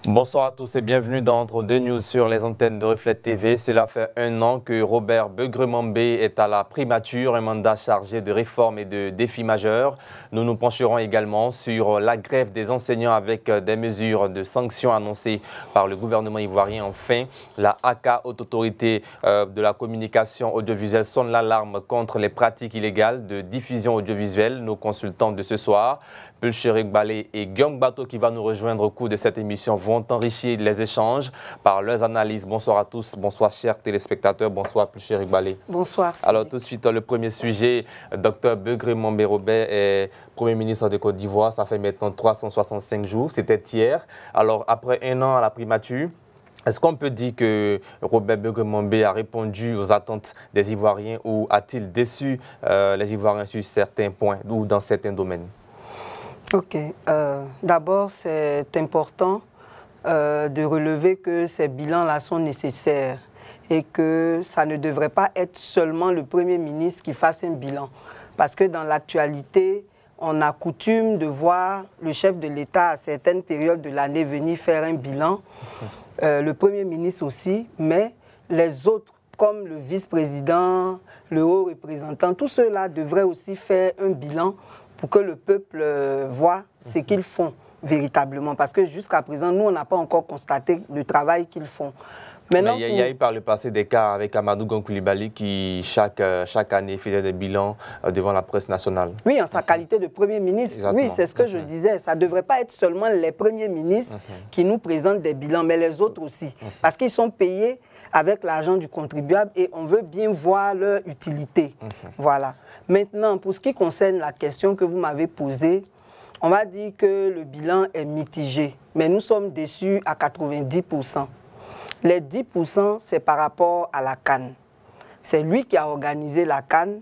Bonsoir à tous et bienvenue dans Entre deux News sur les antennes de Reflet TV. Cela fait un an que Robert Begremambé est à la primature, un mandat chargé de réformes et de défis majeurs. Nous nous pencherons également sur la grève des enseignants avec des mesures de sanctions annoncées par le gouvernement ivoirien. Enfin, la ACA, Haute Autorité de la communication audiovisuelle, sonne l'alarme contre les pratiques illégales de diffusion audiovisuelle. Nos consultants de ce soir, Pulcherik Balé et Guillaume Bateau, qui va nous rejoindre au cours de cette émission, vont enrichir les échanges par leurs analyses. Bonsoir à tous, bonsoir chers téléspectateurs, bonsoir Pulcherik Balé. Bonsoir Sidi. Alors tout de suite, le premier sujet, Dr Begremambé Robert est Premier ministre de Côte d'Ivoire, ça fait maintenant 365 jours, c'était hier. Alors après un an à la primature, est-ce qu'on peut dire que Robert Begremambé a répondu aux attentes des Ivoiriens ou a-t-il déçu les Ivoiriens sur certains points ou dans certains domaines? Ok. D'abord, c'est important de relever que ces bilans-là sont nécessaires et que ça ne devrait pas être seulement le Premier ministre qui fasse un bilan. Parce que dans l'actualité, on a coutume de voir le chef de l'État à certaines périodes de l'année venir faire un bilan, le Premier ministre aussi, mais les autres, comme le vice-président, le haut représentant, tous ceux-là devraient aussi faire un bilan pour que le peuple voit ce qu'ils font véritablement. Parce que jusqu'à présent, nous, on n'a pas encore constaté le travail qu'ils font. Maintenant, il y a eu par le passé des cas avec Amadou Gon Coulibaly qui, chaque année, faisait des bilans devant la presse nationale. Oui, en sa qualité de Premier ministre. Exactement. Oui, c'est ce que je disais. Ça ne devrait pas être seulement les premiers ministres qui nous présentent des bilans, mais les autres aussi. Parce qu'ils sont payés avec l'argent du contribuable et on veut bien voir leur utilité. Voilà. Maintenant, pour ce qui concerne la question que vous m'avez posée, on va dire que le bilan est mitigé, mais nous sommes déçus à 90%. Les 10%, c'est par rapport à la CAN. C'est lui qui a organisé la CAN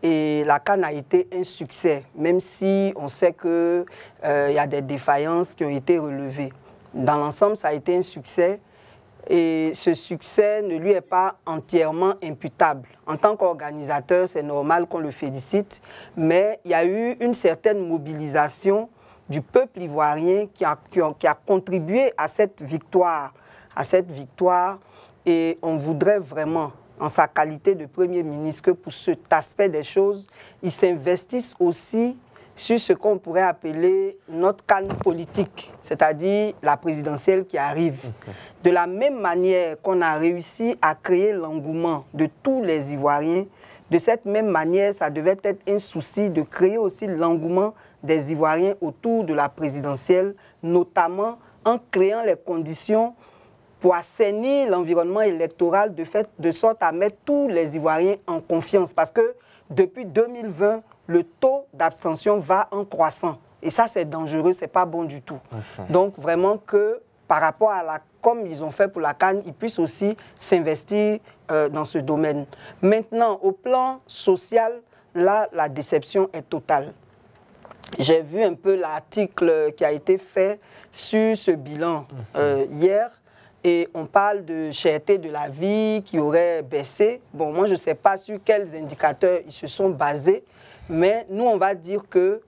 et la CAN a été un succès, même si on sait qu'il y a des défaillances qui ont été relevées. Dans l'ensemble, ça a été un succès et ce succès ne lui est pas entièrement imputable. En tant qu'organisateur, c'est normal qu'on le félicite, mais il y a eu une certaine mobilisation du peuple ivoirien qui a contribué à cette victoire. Et on voudrait vraiment, en sa qualité de Premier ministre, que pour cet aspect des choses, il s'investisse aussi sur ce qu'on pourrait appeler notre canne politique, c'est-à-dire la présidentielle qui arrive. De la même manière qu'on a réussi à créer l'engouement de tous les Ivoiriens, de cette même manière, ça devait être un souci de créer aussi l'engouement des Ivoiriens autour de la présidentielle, notamment en créant les conditions pour assainir l'environnement électoral de sorte à mettre tous les Ivoiriens en confiance. Parce que depuis 2020, le taux d'abstention va en croissant. Et ça, c'est dangereux, c'est pas bon du tout. Donc, vraiment que par rapport à comme ils ont fait pour la CAN, ils puissent aussi s'investir dans ce domaine. Maintenant, au plan social, là, la déception est totale. J'ai vu un peu l'article qui a été fait sur ce bilan hier. Et on parle de cherté de la vie qui aurait baissé. Bon, moi, je ne sais pas sur quels indicateurs ils se sont basés, mais nous, on va dire que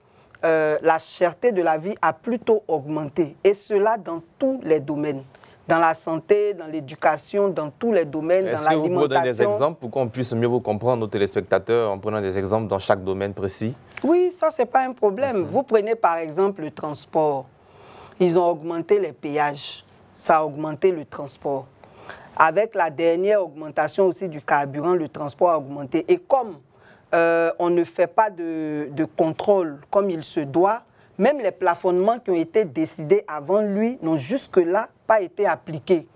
la cherté de la vie a plutôt augmenté. Et cela dans tous les domaines. Dans la santé, dans l'éducation, dans tous les domaines, dans l'alimentation. Est-ce que vous pouvez donner des exemples pour qu'on puisse mieux vous comprendre, nos téléspectateurs, en prenant des exemples dans chaque domaine précis? Oui, ça, ce n'est pas un problème. Vous prenez par exemple le transport. Ils ont augmenté les péages. Ça a augmenté le transport. Avec la dernière augmentation aussi du carburant, le transport a augmenté. Et comme on ne fait pas de contrôle comme il se doit, même les plafonnements qui ont été décidés avant lui n'ont jusque-là pas été appliqués.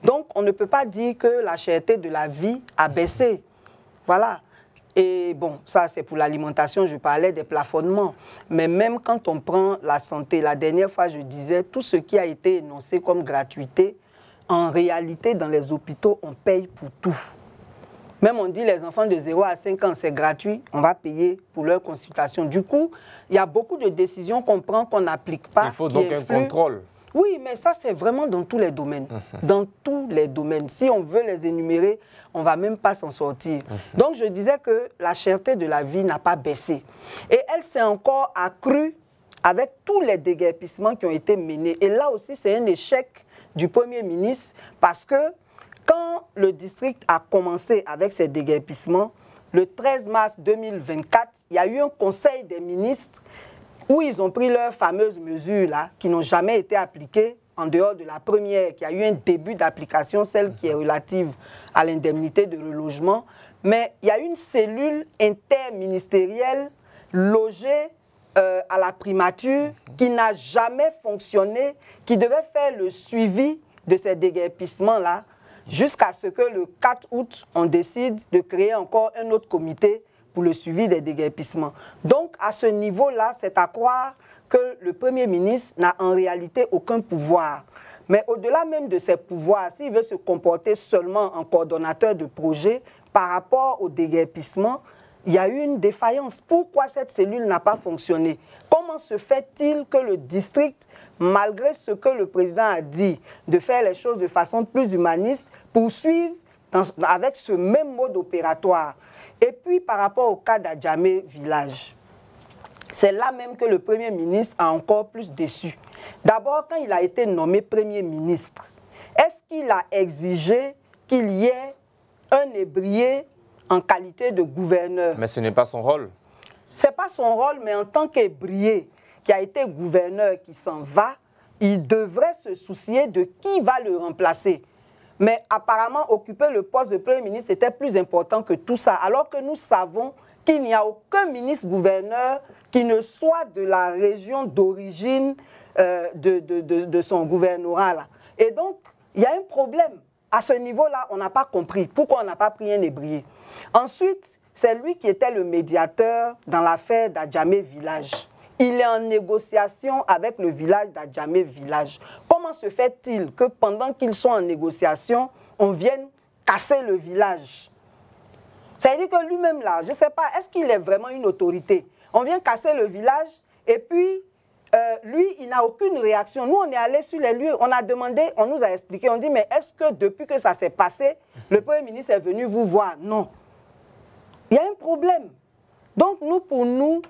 Donc, on ne peut pas dire que la cherté de la vie a baissé. Voilà. Et bon, ça c'est pour l'alimentation, je parlais des plafonnements. Mais même quand on prend la santé, la dernière fois je disais, tout ce qui a été énoncé comme gratuité, en réalité dans les hôpitaux, on paye pour tout. Même on dit les enfants de 0 à 5 ans, c'est gratuit, on va payer pour leur consultation. Du coup, il y a beaucoup de décisions qu'on prend, qu'on n'applique pas. Il faut donc un contrôle. Oui, mais ça, c'est vraiment dans tous les domaines. Dans tous les domaines. Si on veut les énumérer, on ne va même pas s'en sortir. Donc, je disais que la cherté de la vie n'a pas baissé. Et elle s'est encore accrue avec tous les déguerpissements qui ont été menés. Et là aussi, c'est un échec du Premier ministre parce que quand le district a commencé avec ces déguerpissements, le 13 mars 2024, il y a eu un conseil des ministres où ils ont pris leurs fameuses mesures là, qui n'ont jamais été appliquées, en dehors de la première, qui a eu un début d'application, celle qui est relative à l'indemnité de relogement. Mais il y a une cellule interministérielle logée à la primature qui n'a jamais fonctionné, qui devait faire le suivi de ces déguerpissements-là, jusqu'à ce que le 4 août, on décide de créer encore un autre comité pour le suivi des déguerpissements. Donc, à ce niveau-là, c'est à croire que le Premier ministre n'a en réalité aucun pouvoir. Mais au-delà même de ses pouvoirs, s'il veut se comporter seulement en coordonnateur de projet par rapport au déguerpissement, il y a eu une défaillance. Pourquoi cette cellule n'a pas fonctionné? Comment se fait-il que le district, malgré ce que le président a dit, de faire les choses de façon plus humaniste, poursuive avec ce même mode opératoire? Et puis par rapport au cas d'Adjamé Village, c'est là même que le Premier ministre a encore plus déçu. D'abord, quand il a été nommé Premier ministre, est-ce qu'il a exigé qu'il y ait un ébrié en qualité de gouverneur? Mais ce n'est pas son rôle. Ce n'est pas son rôle, mais en tant qu'ébrié qui a été gouverneur, qui s'en va, il devrait se soucier de qui va le remplacer. Mais apparemment, occuper le poste de Premier ministre était plus important que tout ça, alors que nous savons qu'il n'y a aucun ministre-gouverneur qui ne soit de la région d'origine de son gouvernorat là. Et donc, il y a un problème. À ce niveau-là, on n'a pas compris pourquoi on n'a pas pris un ébrié. Ensuite, c'est lui qui était le médiateur dans l'affaire d'Adjamé Village. Il est en négociation avec le village d'Adjamé Village. Comment se fait-il que pendant qu'ils sont en négociation, on vienne casser le village? Ça veut dire que lui-même là, je ne sais pas, est-ce qu'il est vraiment une autorité? On vient casser le village et puis lui, il n'a aucune réaction. Nous, on est allés sur les lieux, on a demandé, on nous a expliqué, on dit, mais est-ce que depuis que ça s'est passé, le Premier ministre est venu vous voir? Non. Il y a un problème. Donc, pour nous,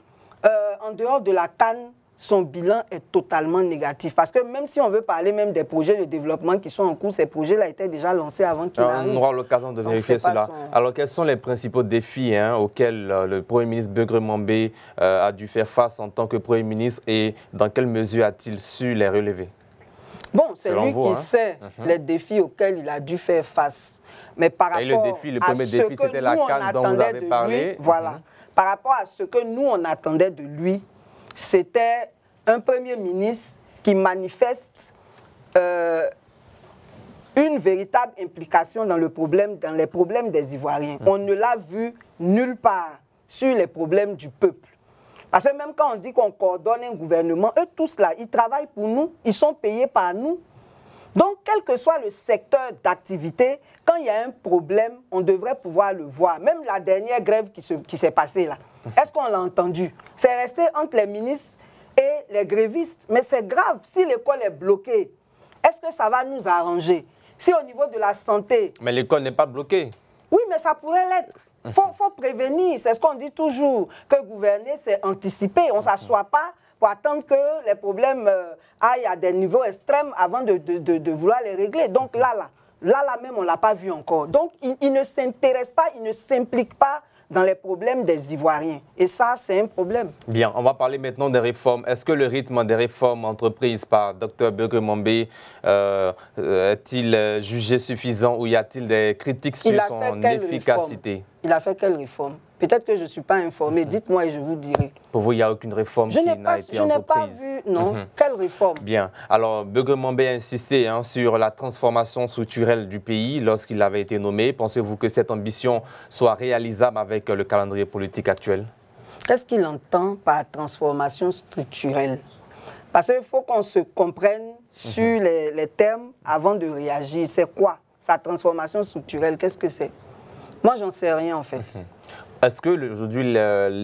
en dehors de la CAN, son bilan est totalement négatif. Parce que même si on veut parler même des projets de développement qui sont en cours, ces projets-là étaient déjà lancés avant qu'il arrive. On aura l'occasion de vérifier cela. Alors, quels sont les principaux défis auxquels le Premier ministre Begremambé a dû faire face en tant que Premier ministre et dans quelle mesure a-t-il su les relever? Bon, c'est lui qui sait les défis auxquels il a dû faire face. Mais par rapport le premier défi, c'était la CAN dont vous avez parlé. Voilà. Par rapport à ce que nous, on attendait de lui, c'était un Premier ministre qui manifeste une véritable implication dans les problèmes des Ivoiriens. On ne l'a vu nulle part sur les problèmes du peuple. Parce que même quand on dit qu'on coordonne un gouvernement, eux tous là, ils travaillent pour nous, ils sont payés par nous. Donc, quel que soit le secteur d'activité, quand il y a un problème, on devrait pouvoir le voir. Même la dernière grève qui s'est passée là, est-ce qu'on l'a entendu? C'est resté entre les ministres et les grévistes. Mais c'est grave, si l'école est bloquée, est-ce que ça va nous arranger? Si au niveau de la santé... Mais l'école n'est pas bloquée. Oui, mais ça pourrait l'être. Il faut prévenir, c'est ce qu'on dit toujours, que gouverner, c'est anticiper. On ne s'assoit pas pour attendre que les problèmes aillent à des niveaux extrêmes avant de vouloir les régler. Donc là même, on ne l'a pas vu encore. Donc, il ne s'intéresse pas, il ne s'implique pas dans les problèmes des Ivoiriens. Et ça, c'est un problème. Bien, on va parler maintenant des réformes. Est-ce que le rythme des réformes entreprises par Dr Begremambé est-il jugé suffisant ou y a-t-il des critiques sur son efficacité? Il a fait quelle réforme? Peut-être que je ne suis pas informé. Dites-moi et je vous dirai. Pour vous, il n'y a aucune réforme qui n'a été entreprise? Je n'ai pas vu, non. Quelle réforme? Bien. Alors, Begremambé a insisté sur la transformation structurelle du pays lorsqu'il avait été nommé. Pensez-vous que cette ambition soit réalisable avec le calendrier politique actuel? Qu'est-ce qu'il entend par transformation structurelle? Parce qu'il faut qu'on se comprenne sur les termes avant de réagir. C'est quoi sa transformation structurelle? Qu'est-ce que c'est? Moi, j'en sais rien en fait. Est-ce que aujourd'hui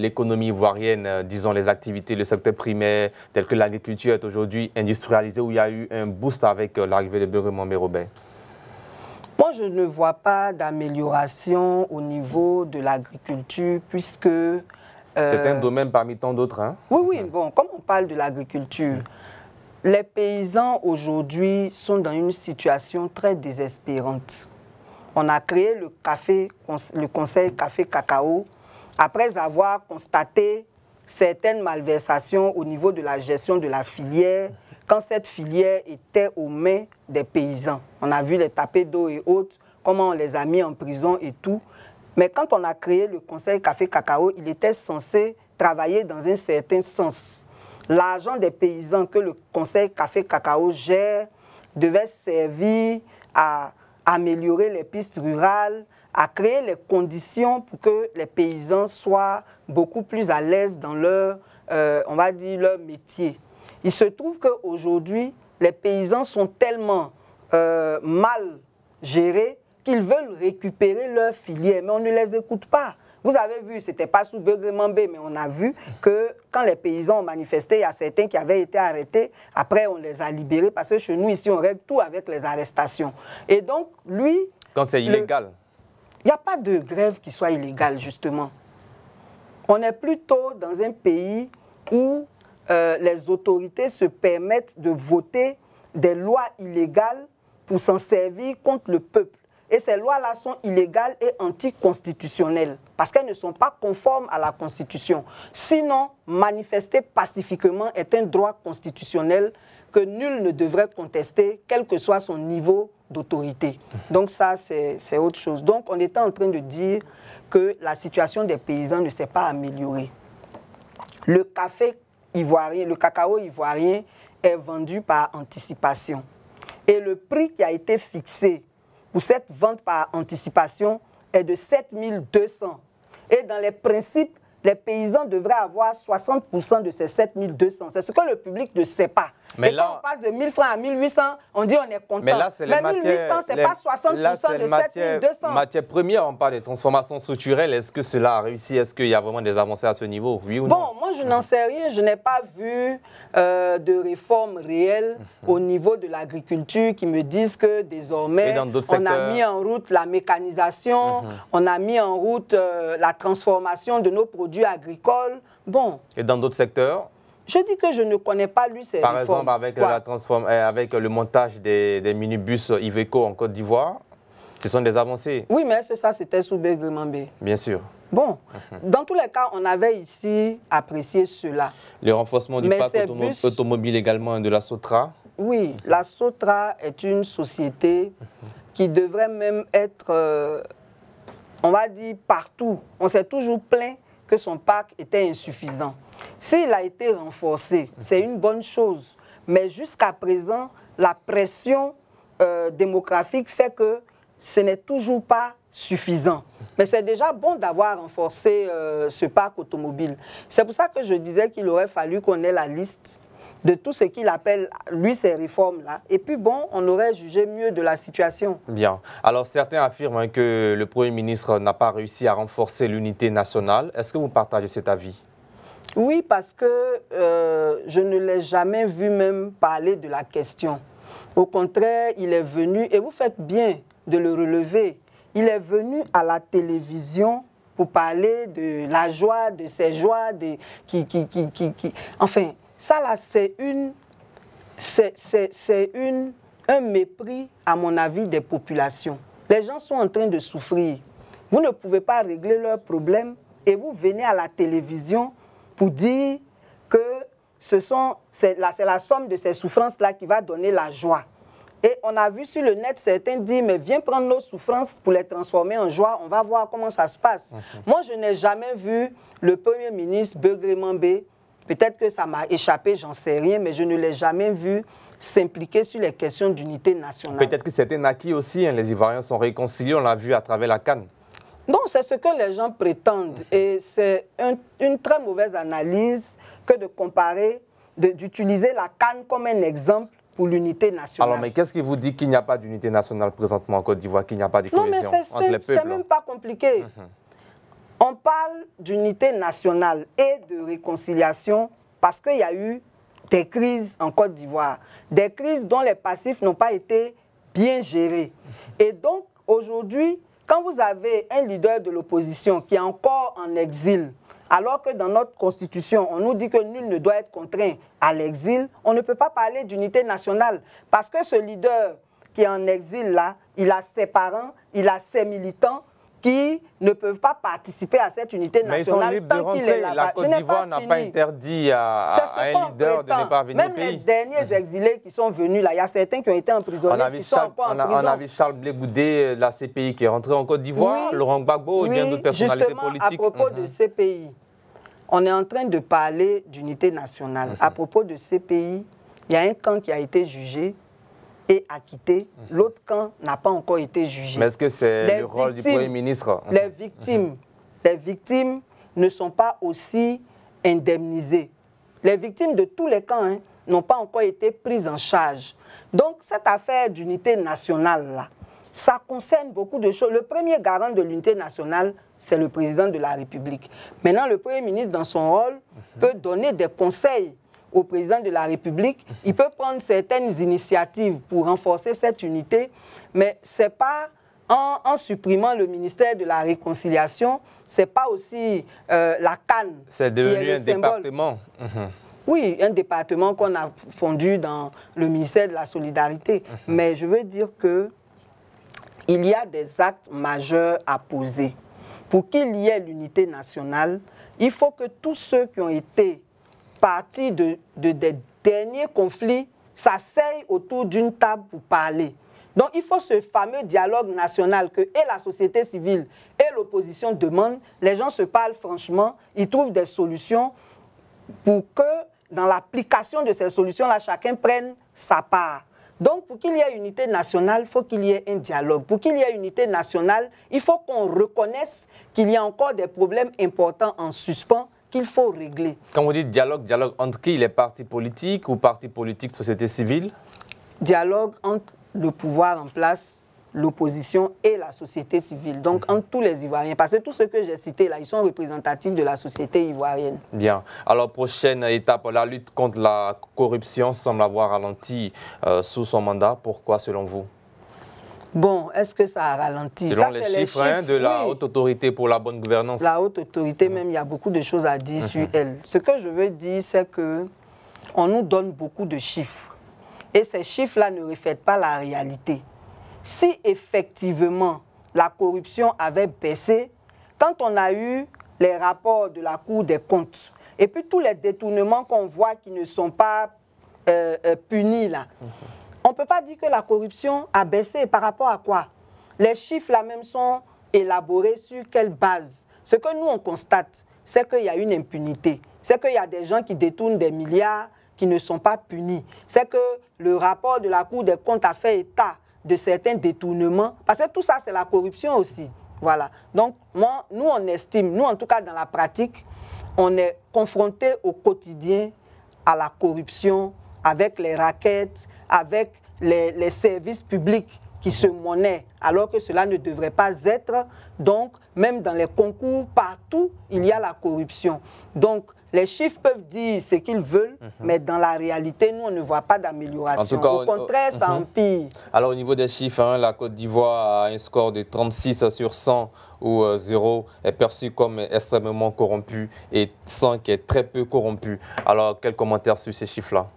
l'économie ivoirienne, disons les activités, le secteur primaire, tel que l'agriculture est aujourd'hui industrialisée, où il y a eu un boost avec l'arrivée de Begremambé, Robert? Moi, je ne vois pas d'amélioration au niveau de l'agriculture puisque C'est un domaine parmi tant d'autres. Hein? Oui, oui, bon, comme on parle de l'agriculture, les paysans aujourd'hui sont dans une situation très désespérante. On a créé le conseil café-cacao après avoir constaté certaines malversations au niveau de la gestion de la filière, quand cette filière était aux mains des paysans. On a vu les tapés d'eau et autres, comment on les a mis en prison et tout. Mais quand on a créé le conseil café-cacao, il était censé travailler dans un certain sens. L'argent des paysans que le conseil café-cacao gère devait servir à améliorer les pistes rurales, à créer les conditions pour que les paysans soient beaucoup plus à l'aise dans leur, on va dire, leur métier. Il se trouve qu'aujourd'hui, les paysans sont tellement mal gérés qu'ils veulent récupérer leur filière, mais on ne les écoute pas. Vous avez vu, ce n'était pas sous Begremambé, mais on a vu que quand les paysans ont manifesté, il y a certains qui avaient été arrêtés. Après, on les a libérés parce que chez nous, ici, on règle tout avec les arrestations. Et donc, lui... Quand c'est illégal. Il n'y a pas de grève qui soit illégale, justement. On est plutôt dans un pays où les autorités se permettent de voter des lois illégales pour s'en servir contre le peuple. Et ces lois-là sont illégales et anticonstitutionnelles parce qu'elles ne sont pas conformes à la Constitution. Sinon, manifester pacifiquement est un droit constitutionnel que nul ne devrait contester, quel que soit son niveau d'autorité. Donc ça, c'est autre chose. Donc on était en train de dire que la situation des paysans ne s'est pas améliorée. Le café ivoirien, le cacao ivoirien est vendu par anticipation. Et le prix qui a été fixé pour cette vente par anticipation est de 7 200. Et dans les principes, les paysans devraient avoir 60% de ces 7 200. C'est ce que le public ne sait pas. Mais et là, quand on passe de 1000 francs à 1800, on dit on est content. Mais là, c'est les 1800, ce n'est pas 60% de 7 200. Matière première, on parle de transformation structurelle. Est-ce que cela a réussi? Est-ce qu'il y a vraiment des avancées à ce niveau? Oui ou non? Bon, moi, je n'en sais rien. Je n'ai pas vu de réforme réelle au niveau de l'agriculture qui me disent que désormais, on a mis en route la mécanisation, on a mis en route la transformation de nos produits agricoles. Bon. Et dans d'autres secteurs? Je dis que je ne connais pas, lui, ces réformes. Par exemple, avec le montage des minibus Iveco en Côte d'Ivoire, ce sont des avancées. Oui, mais ça, c'était sous Begremambé. Bien sûr. Bon, dans tous les cas, on avait ici apprécié cela. Le renforcement du parc automobile également de la Sotra. Oui, la Sotra est une société qui devrait même être, on va dire, partout. On s'est toujours plaint que son parc était insuffisant. S'il a été renforcé, c'est une bonne chose. Mais jusqu'à présent, la pression démographique fait que ce n'est toujours pas suffisant. Mais c'est déjà bon d'avoir renforcé ce parc automobile. C'est pour ça que je disais qu'il aurait fallu qu'on ait la liste de tout ce qu'il appelle, lui, ces réformes-là. Et puis bon, on aurait jugé mieux de la situation. Bien. Alors certains affirment que le Premier ministre n'a pas réussi à renforcer l'unité nationale. Est-ce que vous partagez cet avis? Oui, parce que je ne l'ai jamais vu même parler de la question. Au contraire, il est venu, et vous faites bien de le relever, il est venu à la télévision pour parler de la joie, de ses joies, enfin, ça là, c'est un mépris, à mon avis, des populations. Les gens sont en train de souffrir. Vous ne pouvez pas régler leurs problèmes et vous venez à la télévision pour dire que c'est la somme de ces souffrances-là qui va donner la joie. Et on a vu sur le net certains dire, mais viens prendre nos souffrances pour les transformer en joie, on va voir comment ça se passe. Moi, je n'ai jamais vu le Premier ministre Begremambé, peut-être que ça m'a échappé, j'en sais rien, mais je ne l'ai jamais vu s'impliquer sur les questions d'unité nationale. Peut-être que c'était acquis aussi, hein, les Ivoiriens sont réconciliés, on l'a vu à travers la CAN. Non, c'est ce que les gens prétendent. Et c'est une très mauvaise analyse que de comparer, d'utiliser la CAN comme un exemple pour l'unité nationale. Alors, mais qu'est-ce qui vous dit qu'il n'y a pas d'unité nationale présentement en Côte d'Ivoire, qu'il n'y a pas de cohésion entre les peuples? C'est même pas compliqué. On parle d'unité nationale et de réconciliation parce qu'il y a eu des crises en Côte d'Ivoire. Des crises dont les passifs n'ont pas été bien gérés. Et donc, aujourd'hui, quand vous avez un leader de l'opposition qui est encore en exil, Alors que dans notre constitution, on nous dit que nul ne doit être contraint à l'exil, on ne peut pas parler d'unité nationale. Parce que ce leader qui est en exil là, il a ses parents, il a ses militants qui ne peuvent pas participer à cette unité nationale tant qu'il est là-bas. La Côte d'Ivoire n'a pas interdit à un leader de ne pas venir au pays. Même les derniers exilés qui sont venus là, il y a certains qui ont été emprisonnés, qui sont encore en prison. On a vu Charles Blé Goudé, la CPI, qui est rentré en Côte d'Ivoire, oui, Laurent Gbagbo et bien d'autres personnalités politiques. Justement, à propos de CPI, on est en train de parler d'unité nationale. À propos de CPI, il y a un camp qui a été jugé et acquitté, l'autre camp n'a pas encore été jugé. Mais est-ce que c'est le rôle du Premier ministre? Les victimes ne sont pas aussi indemnisées. Les victimes de tous les camps n'ont pas encore été prises en charge. Donc cette affaire d'unité nationale-là, ça concerne beaucoup de choses. Le premier garant de l'unité nationale, c'est le président de la République. Maintenant, le Premier ministre, dans son rôle, peut donner des conseils au président de la République, il peut prendre certaines initiatives pour renforcer cette unité, mais ce n'est pas en supprimant le ministère de la Réconciliation, ce n'est pas aussi la CAN. C'est devenu un département. Oui, un département qu'on a fondu dans le ministère de la Solidarité. Mais je veux dire qu'il y a des actes majeurs à poser. Pour qu'il y ait l'unité nationale, il faut que tous ceux qui ont été partie des derniers conflits s'asseyent autour d'une table pour parler. Donc il faut ce fameux dialogue national que et la société civile et l'opposition demandent. Les gens se parlent franchement, ils trouvent des solutions pour que dans l'application de ces solutions-là, chacun prenne sa part. Donc pour qu'il y ait unité nationale, il faut qu'il y ait un dialogue. Pour qu'il y ait unité nationale, il faut qu'on reconnaisse qu'il y a encore des problèmes importants en suspens qu'il faut régler. Quand vous dites dialogue, dialogue entre qui? Les partis politiques ou partis politiques, société civile? Dialogue entre le pouvoir en place, l'opposition et la société civile. Donc entre tous les Ivoiriens. Parce que tous ceux que j'ai cités là, ils sont représentatifs de la société ivoirienne. Bien. Alors prochaine étape, la lutte contre la corruption semble avoir ralenti sous son mandat. Pourquoi selon vous? Bon, est-ce que ça a ralenti? Selon les chiffres de la Haute Autorité pour la bonne gouvernance. La Haute Autorité, même, il y a beaucoup de choses à dire sur elle. Ce que je veux dire, c'est qu'on nous donne beaucoup de chiffres. Et ces chiffres-là ne reflètent pas la réalité. Si effectivement la corruption avait baissé, quand on a eu les rapports de la Cour des comptes, et puis tous les détournements qu'on voit qui ne sont pas punis là, on ne peut pas dire que la corruption a baissé. Par rapport à quoi? Les chiffres là même sont élaborés sur quelle base? Ce que nous on constate, c'est qu'il y a une impunité. C'est qu'il y a des gens qui détournent des milliards qui ne sont pas punis. C'est que le rapport de la Cour des comptes a fait état de certains détournements. Parce que tout ça, c'est la corruption aussi. Voilà. Donc, nous, on estime, nous, en tout cas, dans la pratique, on est confronté au quotidien à la corruption, avec les raquettes, avec les services publics qui se monnaient, alors que cela ne devrait pas être. Donc, même dans les concours, partout, il y a la corruption. Donc, les chiffres peuvent dire ce qu'ils veulent, mais dans la réalité, nous, on ne voit pas d'amélioration. Au contraire, ça empire. Alors, au niveau des chiffres, la Côte d'Ivoire a un score de 36 sur 100, où 0 est perçu comme extrêmement corrompu et 100 qui est très peu corrompu. Alors, quel commentaire sur ces chiffres-là?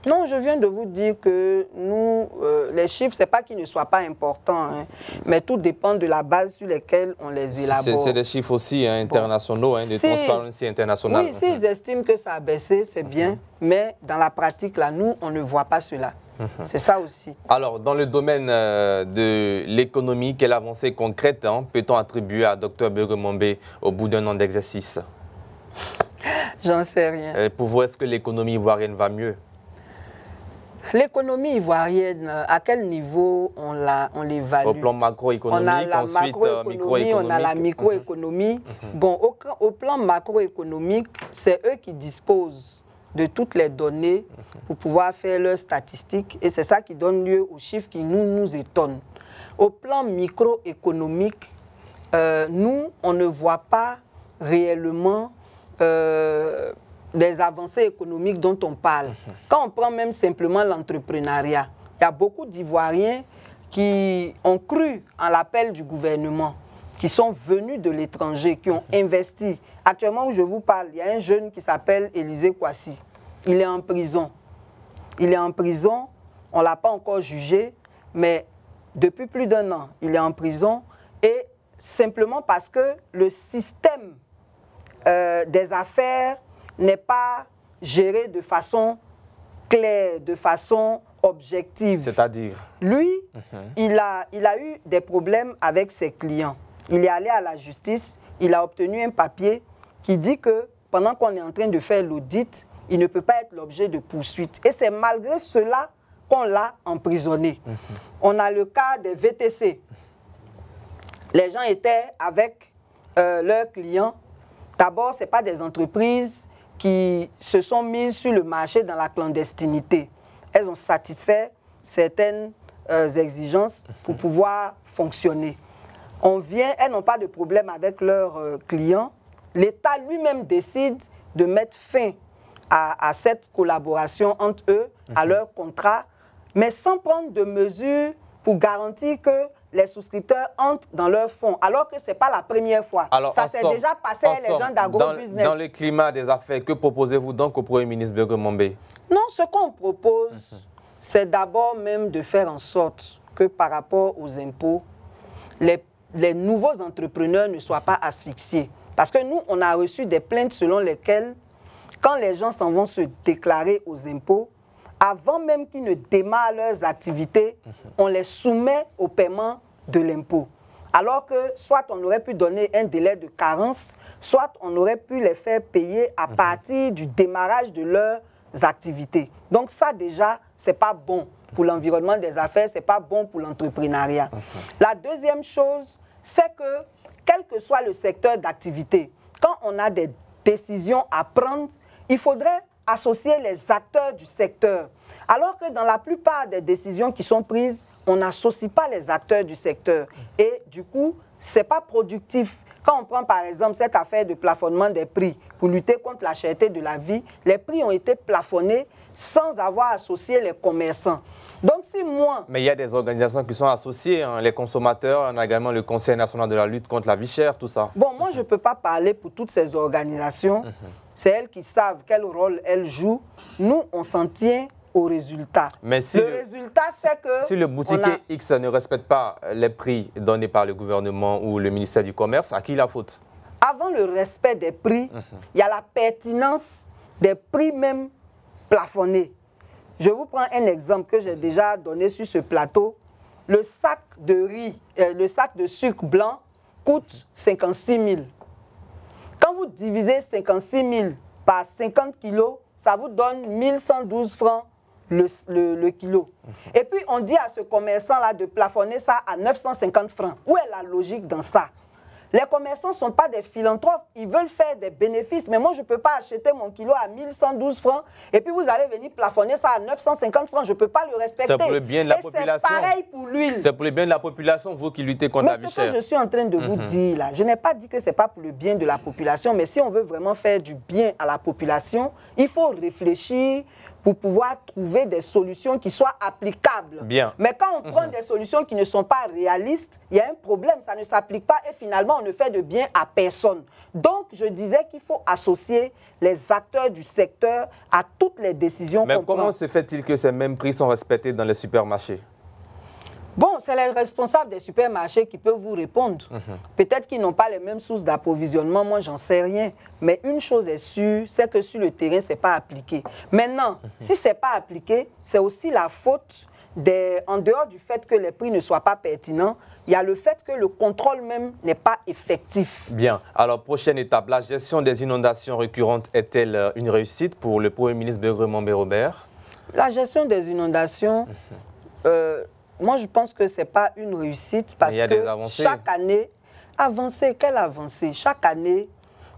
Non, je viens de vous dire que nous, les chiffres, ce n'est pas qu'ils ne soient pas importants, mais tout dépend de la base sur laquelle on les élabore. C'est des chiffres aussi internationaux, de Transparency International. Oui, s'ils estiment que ça a baissé, c'est bien, mais dans la pratique, là, nous, on ne voit pas cela. C'est ça aussi. Alors, dans le domaine de l'économie, quelle avancée concrète peut-on attribuer à Dr Begremambé au bout d'un an d'exercice? J'en sais rien. Pour vous, est-ce que l'économie ivoirienne va mieux? L'économie ivoirienne, à quel niveau on l'évalue? Au plan macroéconomique, on a la macroéconomie, on a la microéconomie. Bon, au plan macroéconomique, c'est eux qui disposent de toutes les données pour pouvoir faire leurs statistiques et c'est ça qui donne lieu aux chiffres qui nous étonnent. Au plan microéconomique, nous, on ne voit pas réellement des avancées économiques dont on parle. Quand on prend même simplement l'entrepreneuriat, il y a beaucoup d'Ivoiriens qui ont cru en l'appel du gouvernement. qui sont venus de l'étranger, qui ont investi. Actuellement où je vous parle, il y a un jeune qui s'appelle Élisée Kwasi. Il est en prison. Il est en prison, on ne l'a pas encore jugé, mais depuis plus d'1 an, il est en prison et simplement parce que le système des affaires n'est pas géré de façon claire, de façon objective. C'est-à-dire? Lui, il a eu des problèmes avec ses clients. Il est allé à la justice, il a obtenu un papier qui dit que pendant qu'on est en train de faire l'audit, il ne peut pas être l'objet de poursuites. Et c'est malgré cela qu'on l'a emprisonné. On a le cas des VTC. Les gens étaient avec leurs clients. D'abord, ce n'est pas des entreprises qui se sont mises sur le marché dans la clandestinité. Elles ont satisfait certaines exigences pour pouvoir fonctionner. Elles n'ont pas de problème avec leurs clients. L'État lui-même décide de mettre fin à cette collaboration entre eux, à leur contrat, mais sans prendre de mesures pour garantir que les souscripteurs entrent dans leurs fonds, alors que ce n'est pas la première fois. Alors, ça s'est déjà passé à les gens d'agro-business. Dans le climat des affaires, que proposez-vous donc au Premier ministre Birgrim Mambé? Non, ce qu'on propose, c'est d'abord même de faire en sorte que par rapport aux impôts, les nouveaux entrepreneurs ne soient pas asphyxiés. Parce que nous, on a reçu des plaintes selon lesquelles, quand les gens s'en vont se déclarer aux impôts, avant même qu'ils ne démarrent leurs activités, on les soumet au paiement de l'impôt. Alors que soit on aurait pu donner un délai de carence, soit on aurait pu les faire payer à partir du démarrage de leurs activités. Donc ça déjà, ce n'est pas bon pour l'environnement des affaires, ce n'est pas bon pour l'entrepreneuriat. La deuxième chose, c'est que quel que soit le secteur d'activité, quand on a des décisions à prendre, il faudrait associer les acteurs du secteur. Alors que dans la plupart des décisions qui sont prises, on n'associe pas les acteurs du secteur. Et du coup, ce n'est pas productif. Quand on prend par exemple cette affaire de plafonnement des prix pour lutter contre la cherté de la vie, les prix ont été plafonnés sans avoir associé les commerçants. Donc si moi... Mais il y a des organisations qui sont associées, hein, les consommateurs, on a également le Conseil national de la lutte contre la vie chère, tout ça. Bon, moi je ne peux pas parler pour toutes ces organisations. C'est elles qui savent quel rôle elles jouent. Nous, on s'en tient au résultat. Mais si le résultat, c'est que... Si le boutiquier X ne respecte pas les prix donnés par le gouvernement ou le ministère du Commerce, à qui la faute? Avant le respect des prix, il y a la pertinence des prix même plafonnés. Je vous prends un exemple que j'ai déjà donné sur ce plateau. Le sac de riz, le sac de sucre blanc coûte 56 000. Quand vous divisez 56 000 par 50 kilos, ça vous donne 1112 francs le kilo. Et puis on dit à ce commerçant-là de plafonner ça à 950 francs. Où est la logique dans ça? Les commerçants ne sont pas des philanthropes, ils veulent faire des bénéfices. Mais moi, je ne peux pas acheter mon kilo à 1112 francs et puis vous allez venir plafonner ça à 950 francs. Je ne peux pas le respecter. C'est pour le bien de la population. C'est pareil pour l'huile. C'est pour le bien de la population, vous qui luttez contre la vie chère. Mais ce que je suis en train de vous dire là, je n'ai pas dit que ce n'est pas pour le bien de la population, mais si on veut vraiment faire du bien à la population, il faut réfléchir pour pouvoir trouver des solutions qui soient applicables. Bien. Mais quand on prend des solutions qui ne sont pas réalistes, il y a un problème, ça ne s'applique pas et finalement on ne fait de bien à personne. Donc je disais qu'il faut associer les acteurs du secteur à toutes les décisions qu'on prend. Mais comment se fait-il que ces mêmes prix sont respectés dans les supermarchés? Bon, c'est les responsables des supermarchés qui peuvent vous répondre. Peut-être qu'ils n'ont pas les mêmes sources d'approvisionnement, moi j'en sais rien. Mais une chose est sûre, c'est que sur le terrain, ce n'est pas appliqué. Maintenant, si ce n'est pas appliqué, c'est aussi la faute en dehors du fait que les prix ne soient pas pertinents, il y a le fait que le contrôle même n'est pas effectif. Bien. Alors, prochaine étape, la gestion des inondations récurrentes est-elle une réussite pour le Premier ministre Birgrim Mambé Robert? La gestion des inondations... moi, je pense que ce n'est pas une réussite parce que chaque année, quelle avancée? Chaque année,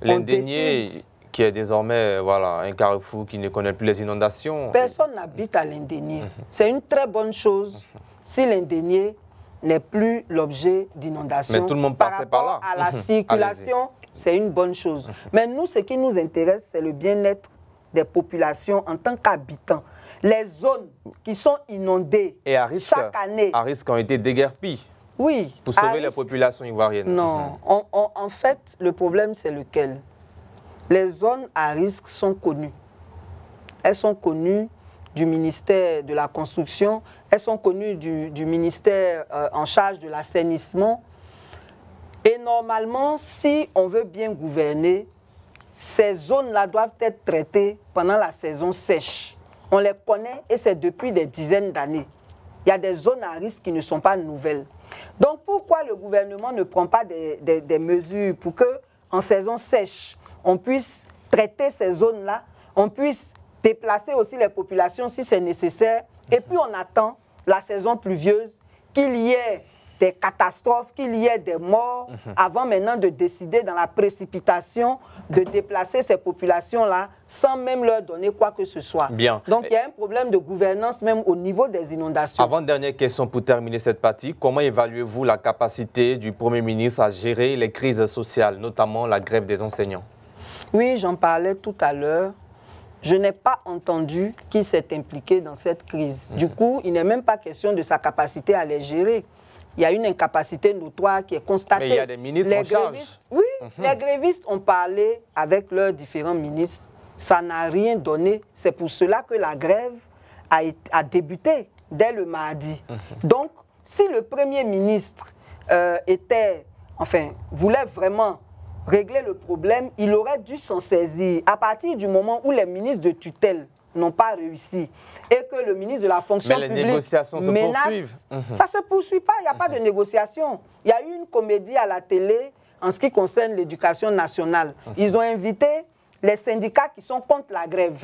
l'Indénié, qui est désormais un carrefour qui ne connaît plus les inondations. Personne n'habite à l'Indénié. C'est une très bonne chose si l'Indénié n'est plus l'objet d'inondations. Mais tout le monde passait par là. À la circulation, c'est une bonne chose. Mais nous, ce qui nous intéresse, c'est le bien-être des populations en tant qu'habitants. Les zones qui sont inondées et à risque, chaque année. À risque ont été déguerpies. Oui. Pour sauver la population ivoirienne. Non. En fait, le problème, c'est lequel? Les zones à risque sont connues. Elles sont connues du ministère de la Construction, elles sont connues du ministère en charge de l'assainissement. Et normalement, si on veut bien gouverner, ces zones-là doivent être traitées pendant la saison sèche. On les connaît et c'est depuis des dizaines d'années. Il y a des zones à risque qui ne sont pas nouvelles. Donc pourquoi le gouvernement ne prend pas des mesures pour que, en saison sèche, on puisse traiter ces zones-là, on puisse déplacer aussi les populations si c'est nécessaire, et puis on attend la saison pluvieuse, qu'il y ait des catastrophes, qu'il y ait des morts, avant maintenant de décider dans la précipitation de déplacer ces populations-là sans même leur donner quoi que ce soit. Bien. Donc il y a un problème de gouvernance même au niveau des inondations. Avant-dernière question pour terminer cette partie, comment évaluez-vous la capacité du Premier ministre à gérer les crises sociales, notamment la grève des enseignants? Oui, j'en parlais tout à l'heure. Je n'ai pas entendu qui s'est impliqué dans cette crise. Du coup, il n'est même pas question de sa capacité à les gérer. Il y a une incapacité notoire qui est constatée. Mais il y a des ministres en charge. Oui, les grévistes ont parlé avec leurs différents ministres. Ça n'a rien donné. C'est pour cela que la grève a débuté dès le mardi. Donc, si le Premier ministre voulait vraiment régler le problème, il aurait dû s'en saisir à partir du moment où les ministres de tutelle n'ont pas réussi et que le ministre de la fonction publique négociations menace. Ça ne se poursuit pas, il n'y a pas de négociation. Il y a eu une comédie à la télé en ce qui concerne l'éducation nationale. Ils ont invité les syndicats qui sont contre la grève.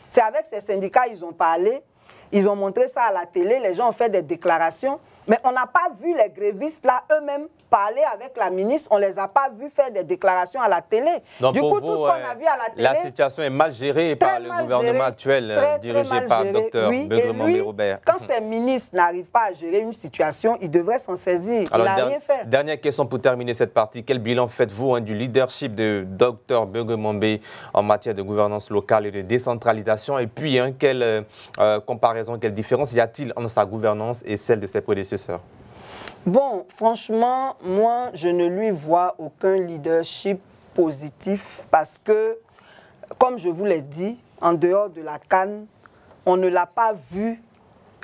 C'est avec ces syndicats qu'ils ont parlé, ils ont montré ça à la télé, les gens ont fait des déclarations, mais on n'a pas vu les grévistes là eux-mêmes parler avec la ministre, on ne les a pas vus faire des déclarations à la télé. Donc du coup, tout ce qu'on a vu à la télé... La situation est mal gérée par le gouvernement actuel, dirigé par Dr Begremambé Robert. Quand ces ministres n'arrivent pas à gérer une situation, ils devraient s'en saisir. Alors, il n'a rien fait. Dernière question pour terminer cette partie. Quel bilan faites-vous du leadership de Dr Begremambé en matière de gouvernance locale et de décentralisation? Et puis, quelle comparaison, quelle différence y a-t-il entre sa gouvernance et celle de ses prédécesseurs? Bon, franchement, moi, je ne lui vois aucun leadership positif parce que, comme je vous l'ai dit, en dehors de la CAN, on ne l'a pas vu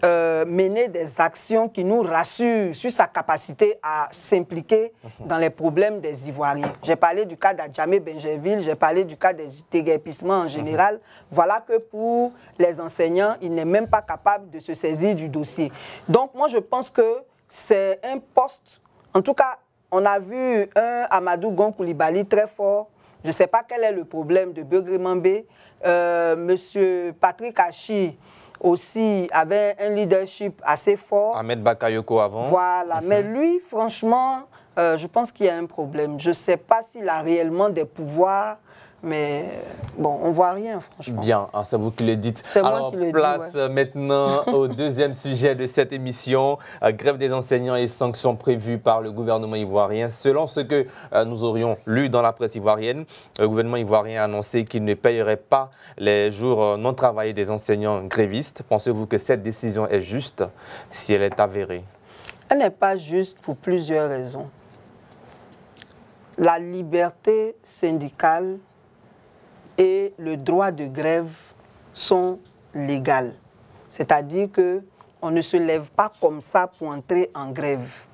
mener des actions qui nous rassurent sur sa capacité à s'impliquer dans les problèmes des Ivoiriens. J'ai parlé du cas d'Adjamé Benjerville, j'ai parlé du cas des déguerpissements en général. Voilà que pour les enseignants, il n'est même pas capable de se saisir du dossier. Donc, moi, je pense que c'est un poste, en tout cas, on a vu un Amadou Gon Coulibaly très fort. Je ne sais pas quel est le problème de Begremambé. Monsieur Patrick Achi aussi avait un leadership assez fort. Ahmed Bakayoko avant. Voilà, mais lui, franchement, je pense qu'il y a un problème. Je ne sais pas s'il a réellement des pouvoirs. Mais bon, on ne voit rien, franchement. Bien, c'est vous qui le dites. C'est moi qui le dis. Place maintenant au deuxième sujet de cette émission. Grève des enseignants et sanctions prévues par le gouvernement ivoirien. Selon ce que nous aurions lu dans la presse ivoirienne, le gouvernement ivoirien a annoncé qu'il ne payerait pas les jours non travaillés des enseignants grévistes. Pensez-vous que cette décision est juste si elle est avérée? Elle n'est pas juste pour plusieurs raisons. La liberté syndicale et le droit de grève sont légaux. C'est-à-dire qu'on ne se lève pas comme ça pour entrer en grève.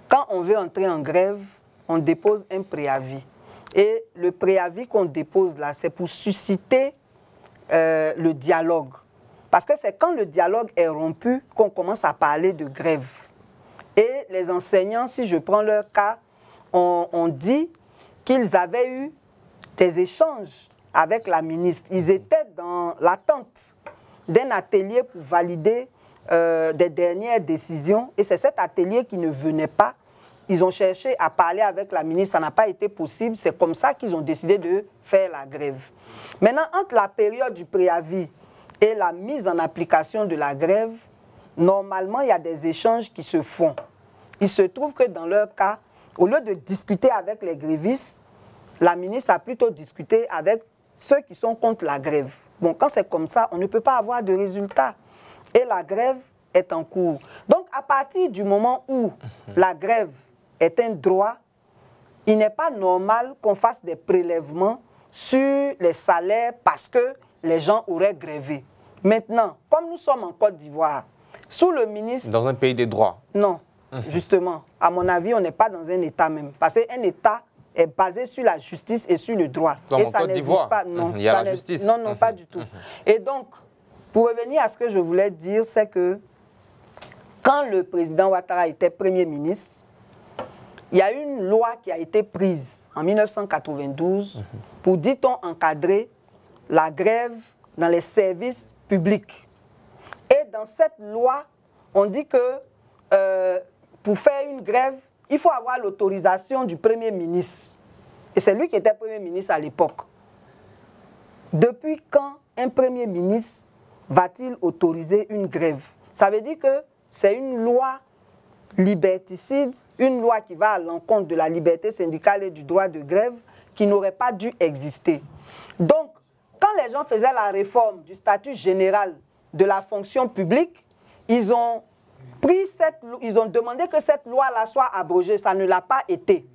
Quand on veut entrer en grève, on dépose un préavis. Et le préavis qu'on dépose là, c'est pour susciter le dialogue. Parce que c'est quand le dialogue est rompu qu'on commence à parler de grève. Et les enseignants, si je prends leur cas, on dit qu'ils avaient eu des échanges avec la ministre. Ils étaient dans l'attente d'un atelier pour valider des dernières décisions. Et c'est cet atelier qui ne venait pas. Ils ont cherché à parler avec la ministre, ça n'a pas été possible. C'est comme ça qu'ils ont décidé de faire la grève. Maintenant, entre la période du préavis et la mise en application de la grève, normalement, il y a des échanges qui se font. Il se trouve que dans leur cas, au lieu de discuter avec les grévistes, la ministre a plutôt discuté avec ceux qui sont contre la grève. Bon, quand c'est comme ça, on ne peut pas avoir de résultat. Et la grève est en cours. Donc, à partir du moment où la grève est un droit, il n'est pas normal qu'on fasse des prélèvements sur les salaires parce que les gens auraient grévé. Maintenant, comme nous sommes en Côte d'Ivoire, sous le ministre... Dans un pays des droits. Non, justement. À mon avis, on n'est pas dans un État même. Parce qu'un État est basé sur la justice et sur le droit. Comme et en ça Côte d'Ivoire, pas. Non, il y a la justice. Non, non, pas du tout. Et donc, pour revenir à ce que je voulais dire, c'est que quand le président Ouattara était Premier ministre, il y a une loi qui a été prise en 1992 pour, dit-on, encadrer la grève dans les services publics. Et dans cette loi, on dit que pour faire une grève, il faut avoir l'autorisation du Premier ministre. Et c'est lui qui était Premier ministre à l'époque. Depuis quand un Premier ministre va-t-il autoriser une grève? Ça veut dire que c'est une loi liberticide, une loi qui va à l'encontre de la liberté syndicale et du droit de grève, qui n'aurait pas dû exister. Donc, quand les gens faisaient la réforme du statut général de la fonction publique, ils ont demandé que cette loi-là soit abrogée. Ça ne l'a pas été.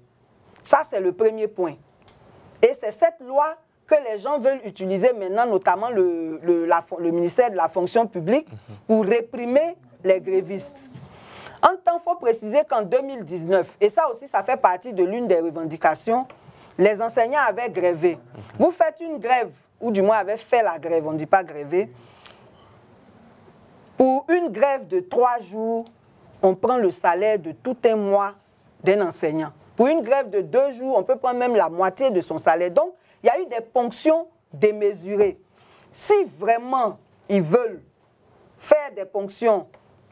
Ça, c'est le premier point. Et c'est cette loi que les gens veulent utiliser maintenant, notamment le ministère de la fonction publique, pour réprimer les grévistes. En temps, il faut préciser qu'en 2019, et ça aussi, ça fait partie de l'une des revendications, les enseignants avaient grévé. Vous faites une grève, ou du moins avaient fait la grève, on ne dit pas gréver. Pour une grève de 3 jours, on prend le salaire de tout un mois d'un enseignant. Pour une grève de 2 jours, on peut prendre même la moitié de son salaire. Donc, il y a eu des ponctions démesurées. Si vraiment ils veulent faire des ponctions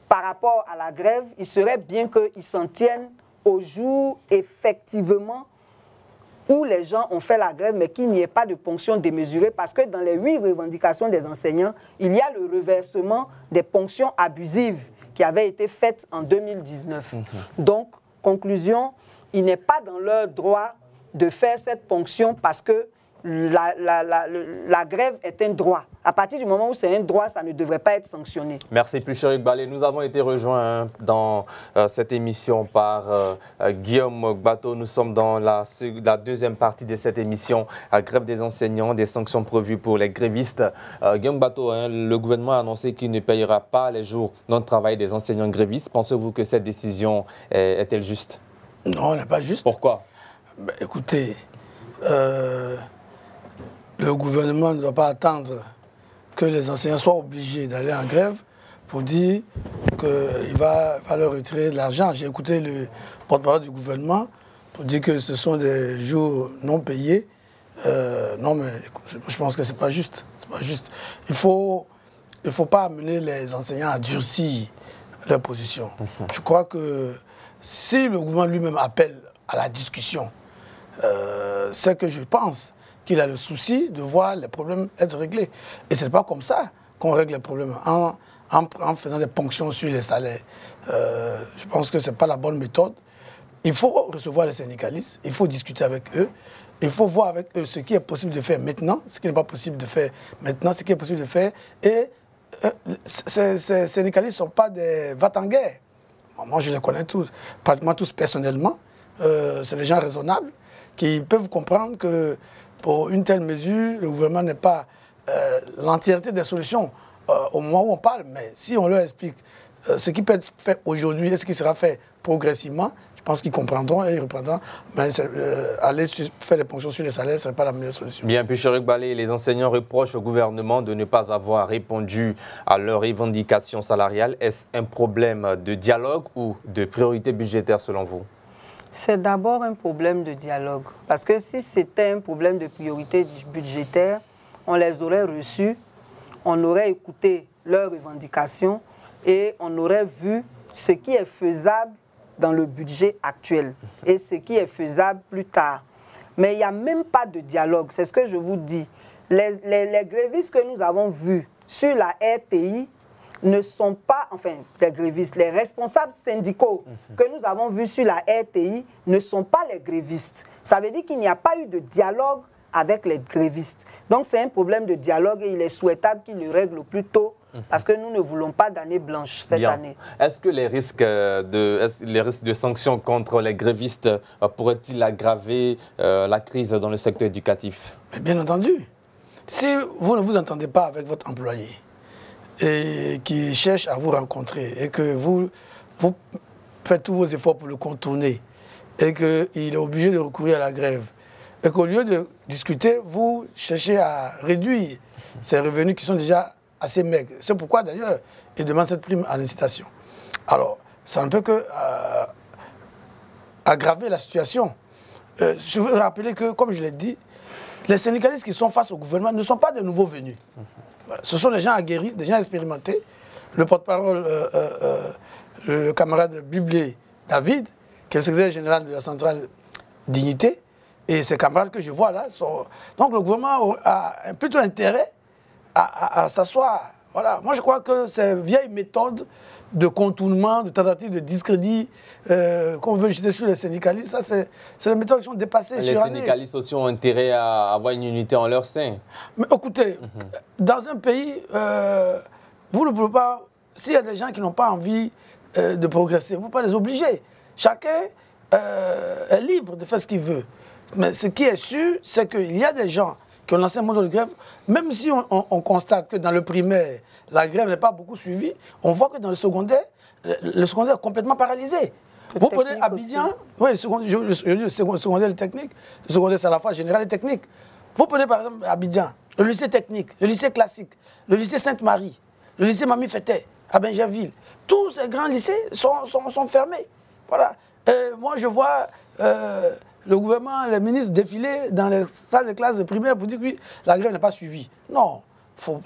par rapport à la grève, il serait bien qu'ils s'en tiennent au jour effectivement où les gens ont fait la grève, mais qu'il n'y ait pas de ponctions démesurées, parce que dans les 8 revendications des enseignants, il y a le reversement des ponctions abusives qui avaient été faites en 2019. Donc, conclusion, il n'est pas dans leur droit de faire cette ponction parce que la grève est un droit. À partir du moment où c'est un droit, ça ne devrait pas être sanctionné. Merci Pucherik Balé. Nous avons été rejoints dans cette émission par Guillaume Bateau. Nous sommes dans la deuxième partie de cette émission, grève des enseignants, des sanctions prévues pour les grévistes. Guillaume Bateau, le gouvernement a annoncé qu'il ne payera pas les jours non de travail des enseignants grévistes. Pensez-vous que cette décision est-elle juste? Non, elle n'est pas juste. Pourquoi? Ben, écoutez, le gouvernement ne doit pas attendre que les enseignants soient obligés d'aller en grève pour dire qu'il va leur retirer de l'argent. J'ai écouté le porte-parole du gouvernement pour dire que ce sont des jours non payés. Non, mais je pense que ce n'est pas juste. C'est pas juste. Il faut pas amener les enseignants à durcir leur position. Je crois que si le gouvernement lui-même appelle à la discussion, c'est que je pense qu'il a le souci de voir les problèmes être réglés. Et ce n'est pas comme ça qu'on règle les problèmes, en faisant des ponctions sur les salaires. Je pense que ce n'est pas la bonne méthode. Il faut recevoir les syndicalistes, il faut discuter avec eux, il faut voir avec eux ce qui est possible de faire maintenant, ce qui n'est pas possible de faire maintenant, ce qui est possible de faire. Et ces syndicalistes ne sont pas des va-t-en-guerre. Moi, je les connais tous, pratiquement tous personnellement. C'est des gens raisonnables qui peuvent comprendre que pour une telle mesure, le gouvernement n'est pas l'entièreté des solutions au moment où on parle. Mais si on leur explique ce qui peut être fait aujourd'hui et ce qui sera fait progressivement, je pense qu'ils comprendront et ils reprendront. Mais aller faire des ponctions sur les salaires, ce n'est pas la meilleure solution. Bien, Pucherik Balé, les enseignants reprochent au gouvernement de ne pas avoir répondu à leurs revendications salariales. Est-ce un problème de dialogue ou de priorité budgétaire selon vous? C'est d'abord un problème de dialogue. Parce que si c'était un problème de priorité budgétaire, on les aurait reçus, on aurait écouté leurs revendications et on aurait vu ce qui est faisable dans le budget actuel et ce qui est faisable plus tard. Mais il n'y a même pas de dialogue, c'est ce que je vous dis. Les grévistes que nous avons vus sur la RTI ne sont pas, enfin, les grévistes, les responsables syndicaux que nous avons vus sur la RTI ne sont pas les grévistes. Ça veut dire qu'il n'y a pas eu de dialogue avec les grévistes. Donc c'est un problème de dialogue et il est souhaitable qu'ils le règlent au plus tôt parce que nous ne voulons pas d'année blanche cette année. Est-ce que les risques de sanctions contre les grévistes pourraient-ils aggraver la crise dans le secteur éducatif? Bien entendu. Si vous ne vous entendez pas avec votre employé et qui cherche à vous rencontrer et que vous faites tous vos efforts pour le contourner et qu'il est obligé de recourir à la grève et qu'au lieu de discuter, vous cherchez à réduire ces revenus qui sont déjà assez maigres. C'est pourquoi d'ailleurs il demande cette prime à l'incitation. Alors, ça ne peut que aggraver la situation. Je veux rappeler que, comme je l'ai dit, les syndicalistes qui sont face au gouvernement ne sont pas de nouveaux venus. Ce sont des gens aguerris, des gens expérimentés. Le porte-parole, le camarade Biblé David, qui est le secrétaire général de la centrale Dignité, et ces camarades que je vois là sont... Donc le gouvernement a plutôt intérêt à s'asseoir. Voilà. Moi je crois que ces vieilles méthodes de contournement, de tentative de discrédit qu'on veut jeter sur les syndicalistes, ça c'est des méthodes qui sont dépassées sur l'année. Les syndicalistes aussi ont intérêt à avoir une unité en leur sein. Mais écoutez, dans un pays, vous ne pouvez pas... S'il y a des gens qui n'ont pas envie de progresser, vous ne pouvez pas les obliger. Chacun est libre de faire ce qu'il veut. Mais ce qui est sûr, c'est qu'il y a des gens qui ont lancé un mouvement de grève, même si on constate que dans le primaire, la grève n'est pas beaucoup suivie, on voit que dans le secondaire est complètement paralysé. Vous prenez Abidjan, oui, le secondaire est technique, le secondaire c'est à la fois général et technique. Vous prenez par exemple Abidjan, le lycée technique, le lycée classique, le lycée Sainte-Marie, le lycée Mami Fété, à Benjaville. Tous ces grands lycées sont fermés. Voilà. Moi je vois... le gouvernement, les ministres défiler dans les salles de classe de primaire pour dire que oui, la grève n'est pas suivie. Non, il ne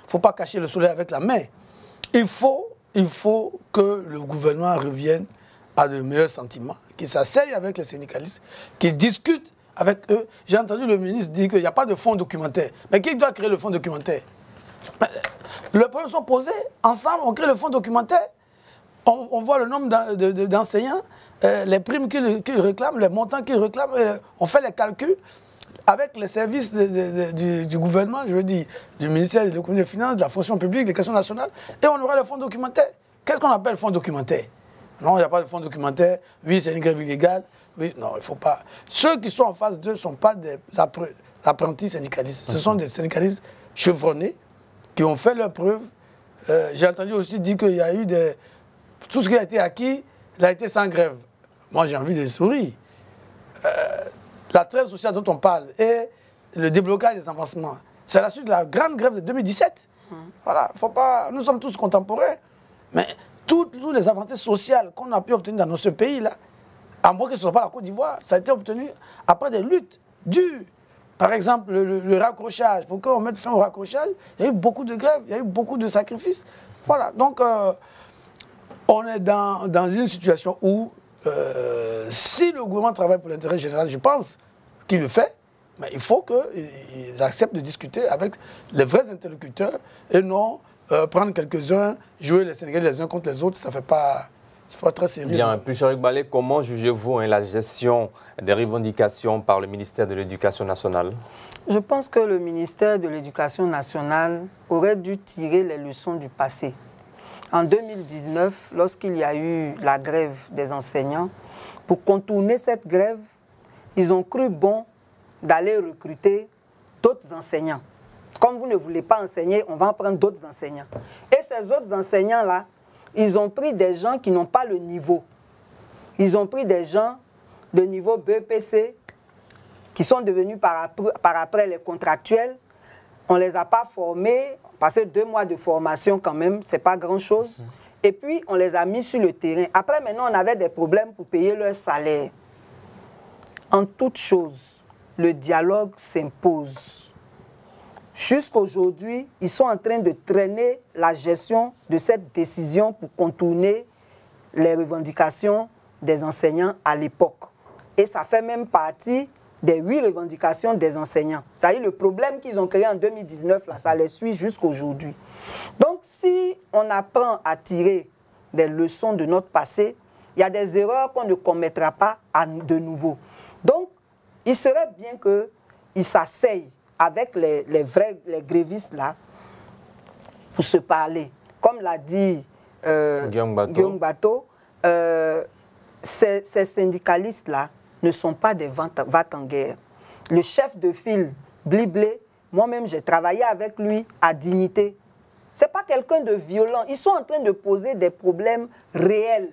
faut pas cacher le soleil avec la main. Il faut que le gouvernement revienne à de meilleurs sentiments, qu'il s'asseye avec les syndicalistes, qu'il discute avec eux. J'ai entendu le ministre dire qu'il n'y a pas de fonds documentaire. Mais qui doit créer le fonds documentaire? Les problèmes sont posés. Ensemble, on crée le fonds documentaire. On voit le nombre d'enseignants. Les primes qu'ils réclament, les montants qu'ils réclament, on fait les calculs avec les services du gouvernement, je veux dire, du ministère de l'économie et des finances, de la fonction publique, des questions nationales, et on aura le fonds documentaire. Qu'est-ce qu'on appelle fonds documentaire? Non, il n'y a pas de fonds documentaire. Oui, c'est une grève illégale. Oui, non, il ne faut pas. Ceux qui sont en face d'eux ne sont pas des apprentis syndicalistes. Ce sont des syndicalistes chevronnés qui ont fait leurs preuves. J'ai entendu aussi dire qu'il y a eu des... Tout ce qui a été acquis, il a été sans grève. Moi, j'ai envie de sourire. La trêve sociale dont on parle et le déblocage des avancements, c'est la suite de la grande grève de 2017. Voilà, faut pas... Nous sommes tous contemporains, mais toutes les avancées sociales qu'on a pu obtenir dans ce pays-là, à moins que ce ne soit pas la Côte d'Ivoire, ça a été obtenu après des luttes dures. Par exemple, le raccrochage. Pour qu'on mette fin au raccrochage, il y a eu beaucoup de grèves, il y a eu beaucoup de sacrifices. Voilà, donc on est dans une situation où si le gouvernement travaille pour l'intérêt général, je pense qu'il le fait, mais il faut qu'ils acceptent de discuter avec les vrais interlocuteurs et non prendre quelques-uns, jouer les Sénégalais les uns contre les autres, ça ne fait pas très sérieux. Bien, Pucherik Balé, comment jugez-vous la gestion des revendications par le ministère de l'Éducation nationale? Je pense que le ministère de l'Éducation nationale aurait dû tirer les leçons du passé. En 2019, lorsqu'il y a eu la grève des enseignants, pour contourner cette grève, ils ont cru bon d'aller recruter d'autres enseignants. Comme vous ne voulez pas enseigner, on va en prendre d'autres enseignants. Et ces autres enseignants-là, ils ont pris des gens qui n'ont pas le niveau. Ils ont pris des gens de niveau BEPC qui sont devenus par après les contractuels. On ne les a pas formés, parce que 2 mois de formation quand même, ce n'est pas grand-chose. Et puis, on les a mis sur le terrain. Après, maintenant, on avait des problèmes pour payer leur salaire. En toute chose, le dialogue s'impose. Jusqu'aujourd'hui, ils sont en train de traîner la gestion de cette décision pour contourner les revendications des enseignants à l'époque. Et ça fait même partie des 8 revendications des enseignants. C'est-à-dire le problème qu'ils ont créé en 2019, là, ça les suit jusqu'aujourd'hui. Donc, si on apprend à tirer des leçons de notre passé, il y a des erreurs qu'on ne commettra pas de nouveau. Donc, il serait bien qu'ils s'asseyent avec les grévistes là pour se parler. Comme l'a dit Guillaume Bateau, ces syndicalistes-là ne sont pas des va-t-en-guerre. Le chef de file, Bliblé, moi-même j'ai travaillé avec lui à Dignité. Ce n'est pas quelqu'un de violent. Ils sont en train de poser des problèmes réels.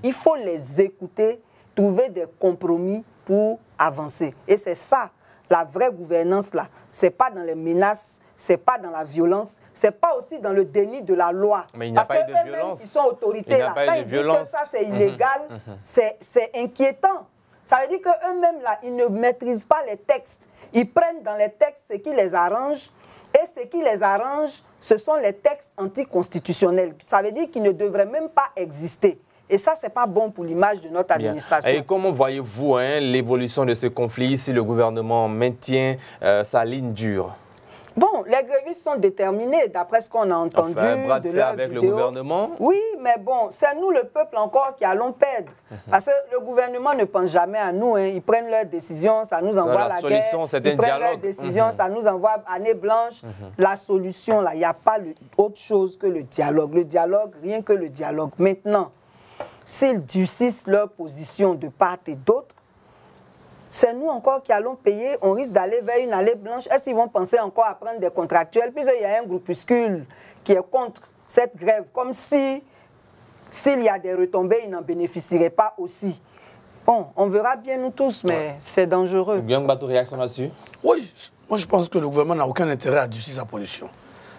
Il faut les écouter, trouver des compromis pour avancer. Et c'est ça, la vraie gouvernance là. Ce n'est pas dans les menaces, ce n'est pas dans la violence, ce n'est pas aussi dans le déni de la loi. Mais il n'y a pas eu de violence. Parce qu'eux-mêmes, ils sont autorités là. Quand ils disent que ça c'est illégal, c'est inquiétant. Ça veut dire qu'eux-mêmes là, ils ne maîtrisent pas les textes. Ils prennent dans les textes ce qui les arrange. Et ce qui les arrange, ce sont les textes anticonstitutionnels. Ça veut dire qu'ils ne devraient même pas exister. Et ça, ce n'est pas bon pour l'image de notre administration. Et comment voyez-vous l'évolution de ce conflit si le gouvernement maintient sa ligne dure? Bon, les grévistes sont déterminés, d'après ce qu'on a entendu de leur avec vidéo. Le gouvernement? Oui, mais bon, c'est nous, le peuple, encore, qui allons perdre. Parce que le gouvernement ne pense jamais à nous. Ils prennent leurs décisions, ça nous envoie la guerre. Ils prennent leurs décisions, ça nous envoie année blanche. La solution, là, il n'y a pas autre chose que le dialogue. Le dialogue, rien que le dialogue. Maintenant, s'ils durcissent leur position de part et d'autre, c'est nous encore qui allons payer. On risque d'aller vers une allée blanche. Est-ce qu'ils vont penser encore à prendre des contractuels? Puisqu'il y a un groupuscule qui est contre cette grève, comme si, s'il y a des retombées, ils n'en bénéficieraient pas aussi. Bon, on verra bien nous tous, mais c'est dangereux. Guillaume Bateau, réaction là-dessus? Oui, moi je pense que le gouvernement n'a aucun intérêt à durcir sa position.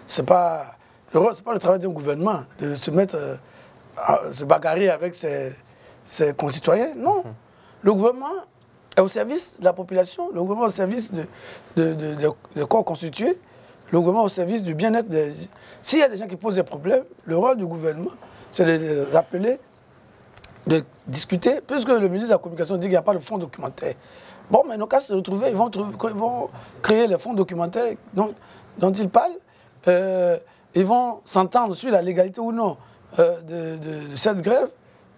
C'est pas le travail d'un gouvernement de se mettre à se bagarrer avec ses concitoyens. Non. Le gouvernement est au service de la population, le gouvernement est au service de corps constitués, le gouvernement est au service du bien-être des... S'il y a des gens qui posent des problèmes, le rôle du gouvernement, c'est de les appeler, de discuter, puisque le ministre de la Communication dit qu'il n'y a pas de fonds documentaires. Bon, mais nos cas se retrouver, ils vont créer les fonds documentaires dont ils parlent, ils vont s'entendre sur la légalité ou non de cette grève.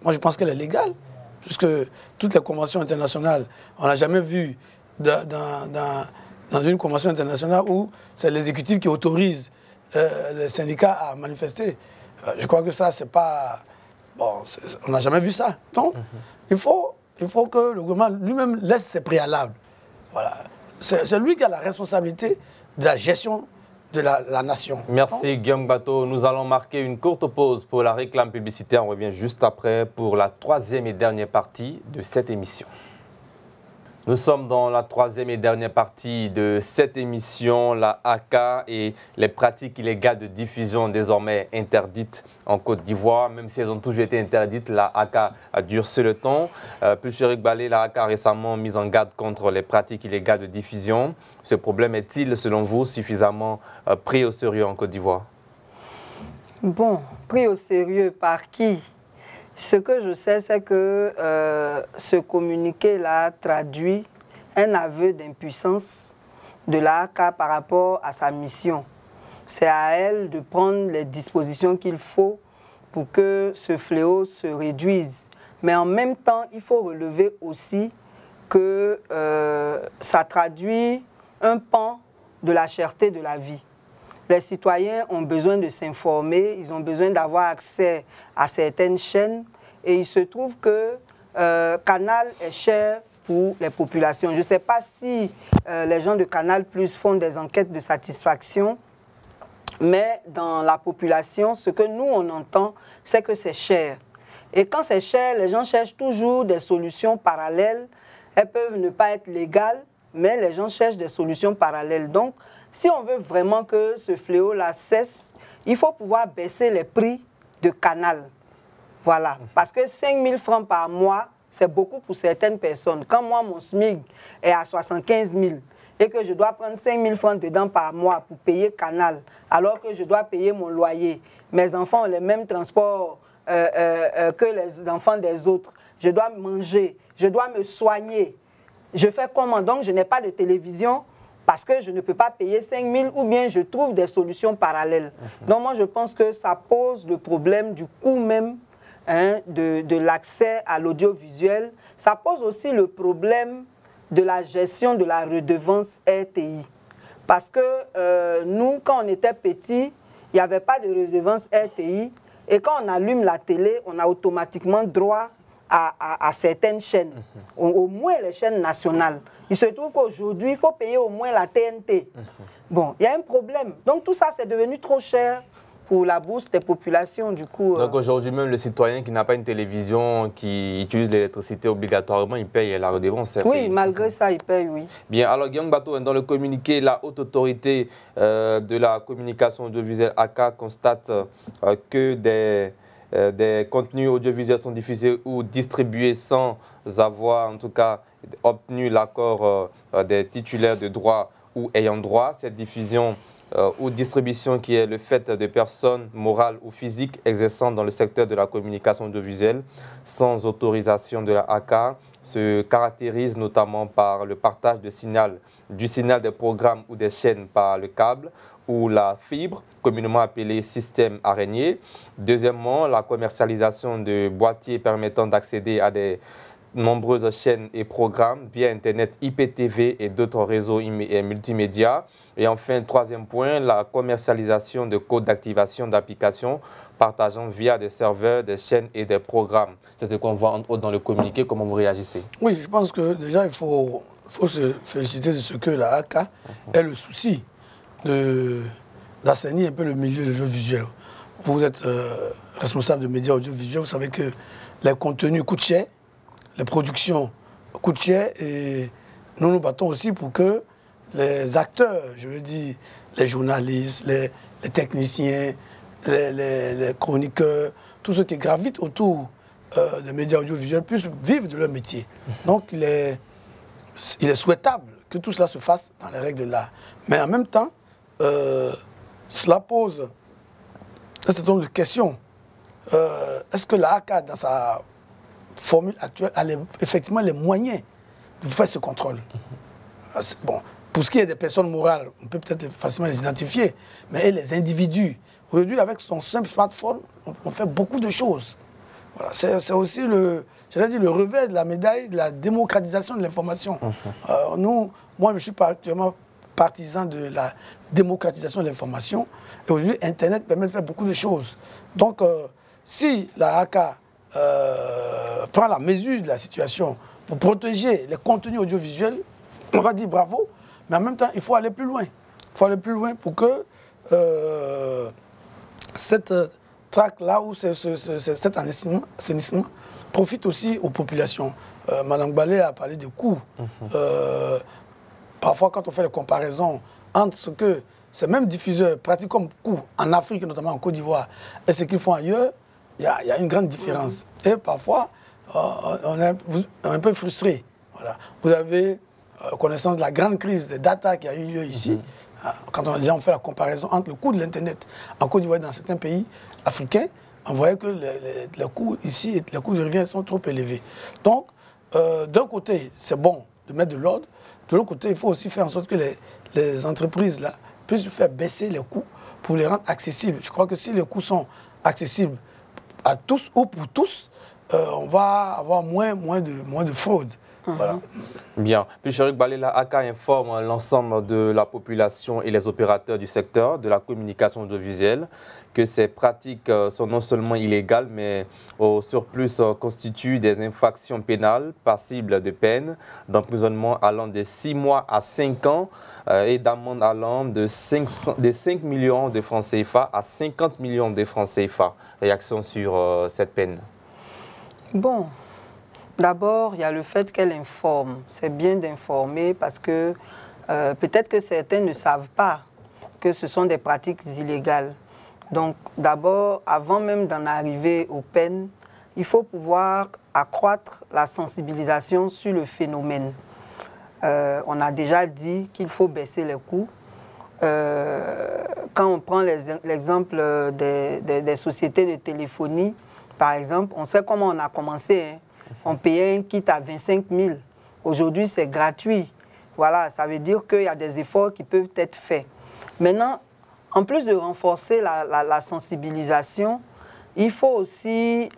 Moi, je pense qu'elle est légale. Puisque toutes les conventions internationales, on n'a jamais vu dans une convention internationale où c'est l'exécutif qui autorise les syndicats à manifester. Je crois que ça, c'est pas... Bon, on n'a jamais vu ça. Donc, il faut que le gouvernement lui-même laisse ses préalables. Voilà. C'est lui qui a la responsabilité de la gestion de la nation. Merci Guillaume Bateau. Nous allons marquer une courte pause pour la réclame publicitaire. On revient juste après pour la troisième et dernière partie de cette émission. Nous sommes dans la troisième et dernière partie de cette émission, la AK et les pratiques illégales de diffusion désormais interdites en Côte d'Ivoire. Même si elles ont toujours été interdites, la AK a durci le ton. Pulchéric Balé, la AK a récemment mis en garde contre les pratiques illégales de diffusion. Ce problème est-il, selon vous, suffisamment pris au sérieux en Côte d'Ivoire? Bon, pris au sérieux par qui? Ce que je sais, c'est que ce communiqué-là traduit un aveu d'impuissance de l'AAK par rapport à sa mission. C'est à elle de prendre les dispositions qu'il faut pour que ce fléau se réduise. Mais en même temps, il faut relever aussi que ça traduit un pan de la cherté de la vie. Les citoyens ont besoin de s'informer, ils ont besoin d'avoir accès à certaines chaînes et il se trouve que Canal est cher pour les populations. Je ne sais pas si les gens de Canal Plus font des enquêtes de satisfaction, mais dans la population, ce que nous on entend, c'est que c'est cher. Et quand c'est cher, les gens cherchent toujours des solutions parallèles. Elles peuvent ne pas être légales, mais les gens cherchent des solutions parallèles. Donc, si on veut vraiment que ce fléau-là cesse, il faut pouvoir baisser les prix de Canal. Voilà. Parce que 5 000 francs par mois, c'est beaucoup pour certaines personnes. Quand moi, mon SMIC est à 75 000 et que je dois prendre 5 000 francs dedans par mois pour payer Canal, alors que je dois payer mon loyer, mes enfants ont les mêmes transports que les enfants des autres, je dois manger, je dois me soigner. Je fais comment? Donc, je n'ai pas de télévision parce que je ne peux pas payer 5 000 ou bien je trouve des solutions parallèles. Donc, moi, je pense que ça pose le problème du coût même de l'accès à l'audiovisuel. Ça pose aussi le problème de la gestion de la redevance RTI. Parce que nous, quand on était petits, il n'y avait pas de redevance RTI. Et quand on allume la télé, on a automatiquement droit à certaines chaînes, au moins les chaînes nationales. Il se trouve qu'aujourd'hui, il faut payer au moins la TNT. Bon, il y a un problème. Donc tout ça, c'est devenu trop cher pour la bourse des populations, du coup. Donc aujourd'hui même, le citoyen qui n'a pas une télévision, qui utilise l'électricité obligatoirement, il paye la redevance. Oui, malgré ça, il paye, oui. Bien, alors Guillaume Bato, dans le communiqué, la Haute Autorité de la communication audiovisuelle ACA constate que des contenus audiovisuels sont diffusés ou distribués sans avoir, en tout cas, obtenu l'accord des titulaires de droit ou ayant droit. Cette diffusion ou distribution qui est le fait de personnes morales ou physiques exerçant dans le secteur de la communication audiovisuelle sans autorisation de la ACA se caractérise notamment par le partage du signal des programmes ou des chaînes par le câble ou la fibre, communément appelé système araignée. Deuxièmement, la commercialisation de boîtiers permettant d'accéder à des nombreuses chaînes et programmes via Internet, IPTV et d'autres réseaux multimédia. Et enfin, troisième point, la commercialisation de codes d'activation d'applications partageant via des serveurs, des chaînes et des programmes. C'est ce qu'on voit en haut dans le communiqué. Comment vous réagissez? Oui, je pense que déjà, il faut se féliciter de ce que la ACA ait le souci d'assainir un peu le milieu de l'audiovisuel. Vous êtes responsable de médias audiovisuels, vous savez que les contenus coûtent cher, les productions coûtent cher et nous nous battons aussi pour que les acteurs, je veux dire les journalistes, les techniciens, les chroniqueurs, tous ceux qui gravitent autour des médias audiovisuels puissent vivre de leur métier. Donc il est souhaitable que tout cela se fasse dans les règles de l'art. Mais en même temps, cela pose un certain nombre de questions. Est-ce que la ACA, dans sa formule actuelle, a effectivement les moyens de faire ce contrôle? Bon, pour ce qui est des personnes morales, on peut peut-être facilement les identifier, mais les individus, aujourd'hui, avec son simple smartphone, on fait beaucoup de choses. Voilà, c'est aussi le revers de la médaille de la démocratisation de l'information. Moi, je suis particulièrement partisan de la démocratisation de l'information. Et aujourd'hui, Internet permet de faire beaucoup de choses. Donc, si la ACA prend la mesure de la situation pour protéger les contenus audiovisuels, on va dire bravo, mais en même temps, il faut aller plus loin. Il faut aller plus loin pour que cette traque-là ou cet assainissement profite aussi aux populations. Madame Balé a parlé de coûts. Parfois, quand on fait les comparaisons entre ce que ces mêmes diffuseurs pratiquent comme coût en Afrique, notamment en Côte d'Ivoire, et ce qu'ils font ailleurs, il y a une grande différence. Et parfois, on est un peu frustré. Voilà. Vous avez connaissance de la grande crise des data qui a eu lieu ici. Quand on fait la comparaison entre le coût de l'Internet en Côte d'Ivoire et dans certains pays africains, on voyait que les coûts ici, les coûts de revient sont trop élevés. Donc, d'un côté, c'est bon de mettre de l'ordre. De l'autre côté, il faut aussi faire en sorte que les entreprises là, puissent faire baisser les coûts pour les rendre accessibles. Je crois que si les coûts sont accessibles à tous ou pour tous, on va avoir moins de fraude. Voilà. Bien. Puis Chéric Balé, la ACA informe l'ensemble de la population et les opérateurs du secteur de la communication audiovisuelle que ces pratiques sont non seulement illégales, mais au surplus constituent des infractions pénales passibles de peine, d'emprisonnement allant de 6 mois à 5 ans et d'amende allant de 5 millions de francs CFA à 50 millions de francs CFA. Réaction sur cette peine? Bon. D'abord, il y a le fait qu'elle informe. C'est bien d'informer parce que peut-être que certains ne savent pas que ce sont des pratiques illégales. Donc, d'abord, avant même d'en arriver aux peines, il faut pouvoir accroître la sensibilisation sur le phénomène. On a déjà dit qu'il faut baisser les coûts. Quand on prend l'exemple des sociétés de téléphonie, par exemple, on sait comment on a commencé, hein. On payait un kit à 25 000. Aujourd'hui, c'est gratuit. Voilà, ça veut dire qu'il y a des efforts qui peuvent être faits. Maintenant, en plus de renforcer la sensibilisation, il faut aussi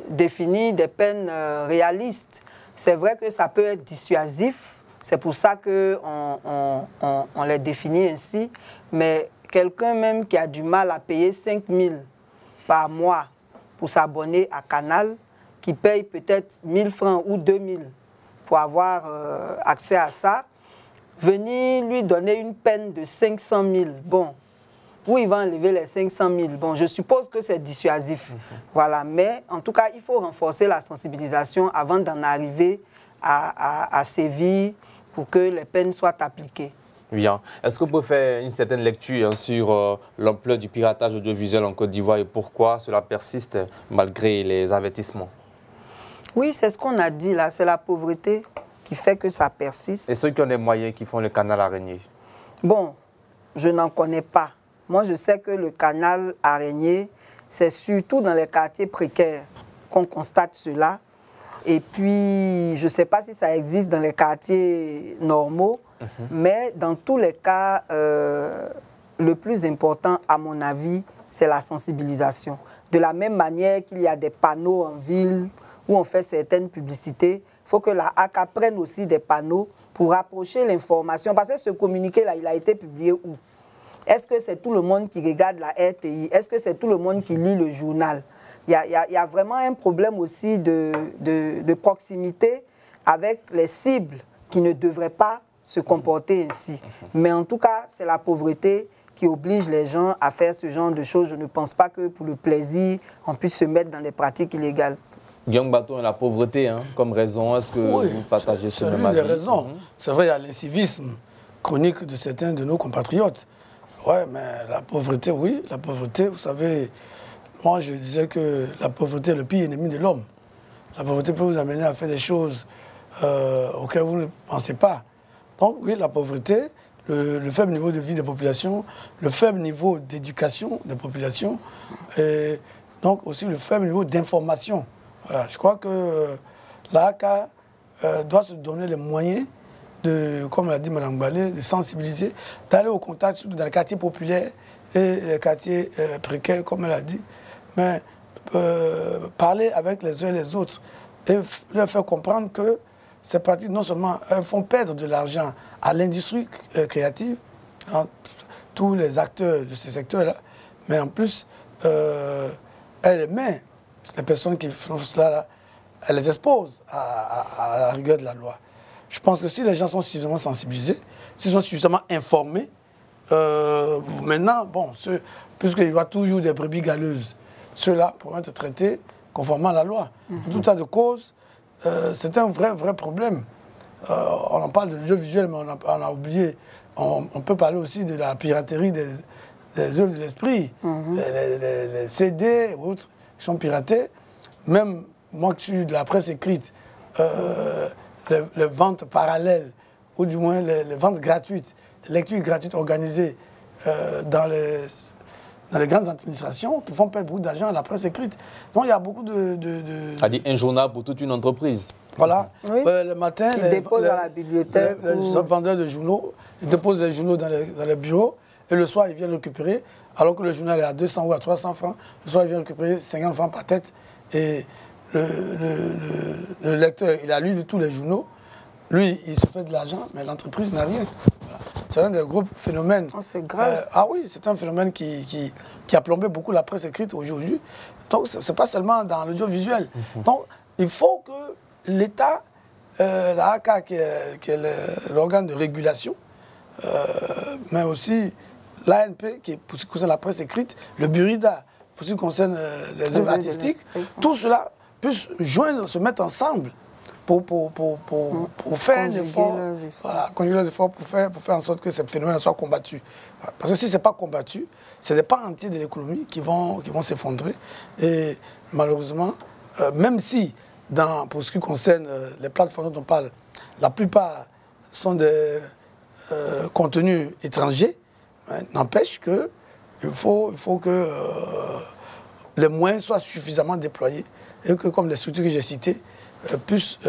définir des peines réalistes. C'est vrai que ça peut être dissuasif, c'est pour ça qu'on les définit ainsi, mais quelqu'un même qui a du mal à payer 5 000 par mois pour s'abonner à Canal, qui paye peut-être 1 000 francs ou 2 000 pour avoir accès à ça, venir lui donner une peine de 500 000, bon, où il va enlever les 500 000, bon, je suppose que c'est dissuasif. Voilà, mais en tout cas, il faut renforcer la sensibilisation avant d'en arriver à sévir pour que les peines soient appliquées. Bien. Est-ce qu'on peut faire une certaine lecture sur l'ampleur du piratage audiovisuel en Côte d'Ivoire et pourquoi cela persiste malgré les avertissements? Oui, c'est ce qu'on a dit là, c'est la pauvreté qui fait que ça persiste. Et ceux qui ont les moyens qui font le canal araignée? Bon, je n'en connais pas. Moi, je sais que le canal araignée, c'est surtout dans les quartiers précaires qu'on constate cela. Et puis, je ne sais pas si ça existe dans les quartiers normaux, mais dans tous les cas, le plus important, à mon avis, c'est la sensibilisation. De la même manière qu'il y a des panneaux en ville où on fait certaines publicités, il faut que la ACA prenne aussi des panneaux pour rapprocher l'information. Parce que ce communiqué-là, il a été publié où? Est-ce que c'est tout le monde qui regarde la RTI? Est-ce que c'est tout le monde qui lit le journal? Il y a vraiment un problème aussi de proximité avec les cibles qui ne devraient pas se comporter ainsi. Mais en tout cas, c'est la pauvreté qui oblige les gens à faire ce genre de choses. Je ne pense pas que pour le plaisir, on puisse se mettre dans des pratiques illégales. Guillaume Baton et la pauvreté comme raison, est-ce que vous partagez ce même avis? C'est l'une des raisons. C'est vrai, il y a l'incivisme chronique de certains de nos compatriotes. Oui, mais la pauvreté, oui, la pauvreté, vous savez, moi je disais que la pauvreté est le pire ennemi de l'homme. La pauvreté peut vous amener à faire des choses auxquelles vous ne pensez pas. Donc oui, la pauvreté, le faible niveau de vie des populations, le faible niveau d'éducation des populations, et donc aussi le faible niveau d'information. Voilà, je crois que l'ACA doit se donner les moyens de, comme l'a dit Mme Balé, de sensibiliser, d'aller au contact surtout dans les quartiers populaires et les quartiers précaires, comme elle a dit, mais parler avec les uns et les autres et leur faire comprendre que ces pratiques, non seulement font perdre de l'argent à l'industrie créative, hein, tous les acteurs de ce secteur-là, mais en plus, elles met les personnes qui font cela, là, elles les exposent à la rigueur de la loi. Je pense que si les gens sont suffisamment sensibilisés, s'ils sont suffisamment informés, maintenant, bon, puisqu'il y aura toujours des brebis galeuses, ceux-là pourront être traités conformément à la loi. En tout tas de cause, c'est un vrai problème. On en parle de l'audiovisuel, mais on a oublié. On peut parler aussi de la piraterie des œuvres de l'esprit, les CD ou autres qui sont piratés. Même moi qui suis de la presse écrite, les ventes parallèles, ou du moins les ventes gratuites, les lectures gratuites organisées dans les grandes administrations qui font perdre beaucoup d'argent à la presse écrite. Donc il y a beaucoup C'est-à-dire un journal pour toute une entreprise. Voilà. Oui. Le matin, ils déposent dans la bibliothèque. Les vendeurs de journaux, ils déposent les journaux dans les bureaux et le soir, ils viennent récupérer. Alors que le journal est à 200 ou à 300 francs, le soir, ils viennent récupérer 50 francs par tête. Et le lecteur, il a lu tous les journaux. Lui, il se fait de l'argent, mais l'entreprise n'a rien. Voilà. C'est un des gros phénomènes. Oh, c'est grave. Ah oui, c'est un phénomène qui a plombé beaucoup la presse écrite aujourd'hui. Donc, ce n'est pas seulement dans l'audiovisuel. Donc, il faut que l'État, la ACA, qui est l'organe de régulation, mais aussi l'ANP, qui est pour ce qui concerne la presse écrite, le Burida, pour ce qui concerne les œuvres artistiques, tout cela puisse joindre, se mettre ensemble pour faire un effort, voilà, conjuguer les efforts pour faire en sorte que ce phénomène soit combattu. Parce que si ce n'est pas combattu, c'est des pans entiers de l'économie qui vont s'effondrer. Et malheureusement, même si, pour ce qui concerne les plateformes dont on parle, la plupart sont des contenus étrangers, n'empêche qu'il faut que les moyens soient suffisamment déployés et que, comme les structures que j'ai citées, puissent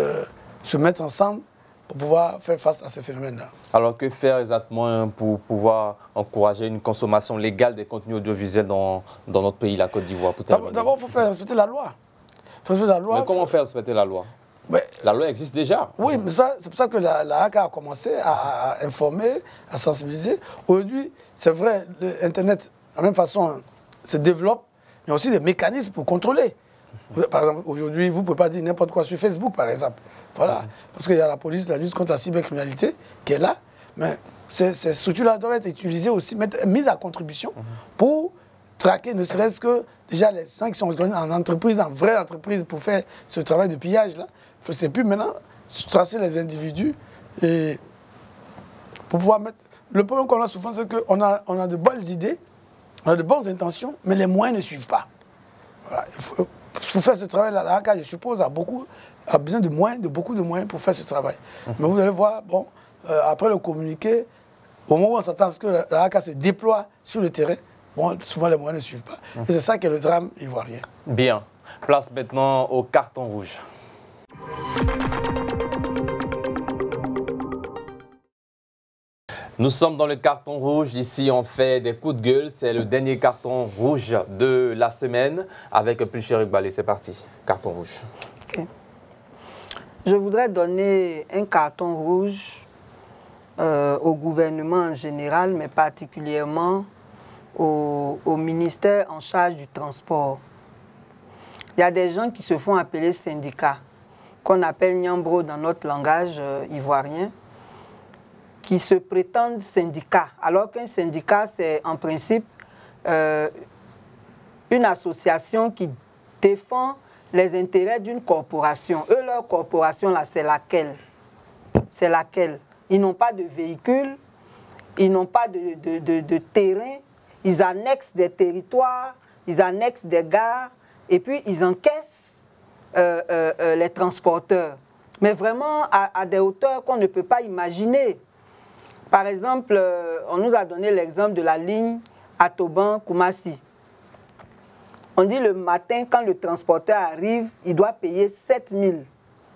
se mettre ensemble pour pouvoir faire face à ces phénomènes-là. Alors, que faire exactement pour pouvoir encourager une consommation légale des contenus audiovisuels dans notre pays, la Côte d'Ivoire? D'abord, il faut faire respecter la loi. Mais comment faire respecter la loi? Ouais. La loi existe déjà. Oui, mais c'est pour ça que la HACA a commencé à informer, à sensibiliser. Aujourd'hui, c'est vrai, Internet, de la même façon, se développe, mais il y a aussi des mécanismes pour contrôler. Par exemple, aujourd'hui, vous ne pouvez pas dire n'importe quoi sur Facebook, par exemple. Voilà. Parce qu'il y a la police, la lutte contre la cybercriminalité qui est là, mais ces structures-là doivent être utilisées aussi, mises à contribution pour traquer, ne serait-ce que déjà les gens qui sont en entreprise, en vraie entreprise, pour faire ce travail de pillage-là. C'est plus maintenant tracer les individus et pour pouvoir mettre. Le problème qu'on a souvent, c'est qu'on a de bonnes idées, on a de bonnes intentions, mais les moyens ne suivent pas. Voilà. Pour faire ce travail-là, la HACA, je suppose, a besoin de moyens, de beaucoup de moyens pour faire ce travail. Mais vous allez voir, bon, après le communiqué, au moment où on s'attend à ce que la HACA se déploie sur le terrain, bon, souvent les moyens ne suivent pas. Et c'est ça qui est le drame ivoirien. Bien. Place maintenant au carton rouge. Nous sommes dans le carton rouge. Ici, on fait des coups de gueule. C'est le dernier carton rouge de la semaine avec Pulchérik Balé. C'est parti. Carton rouge. Okay. Je voudrais donner un carton rouge au gouvernement en général, mais particulièrement au ministère en charge du transport. Il y a des gens qui se font appeler syndicats, qu'on appelle Nyambro dans notre langage ivoirien, qui se prétendent syndicats, alors qu'un syndicat, c'est en principe une association qui défend les intérêts d'une corporation. Eux, leur corporation, là, c'est laquelle? C'est laquelle? Ils n'ont pas de véhicules, ils n'ont pas de terrain, ils annexent des territoires, ils annexent des gares, et puis ils encaissent les transporteurs. Mais vraiment à des hauteurs qu'on ne peut pas imaginer. Par exemple, on nous a donné l'exemple de la ligne Atoban-Koumassi. On dit le matin, quand le transporteur arrive, il doit payer 7 000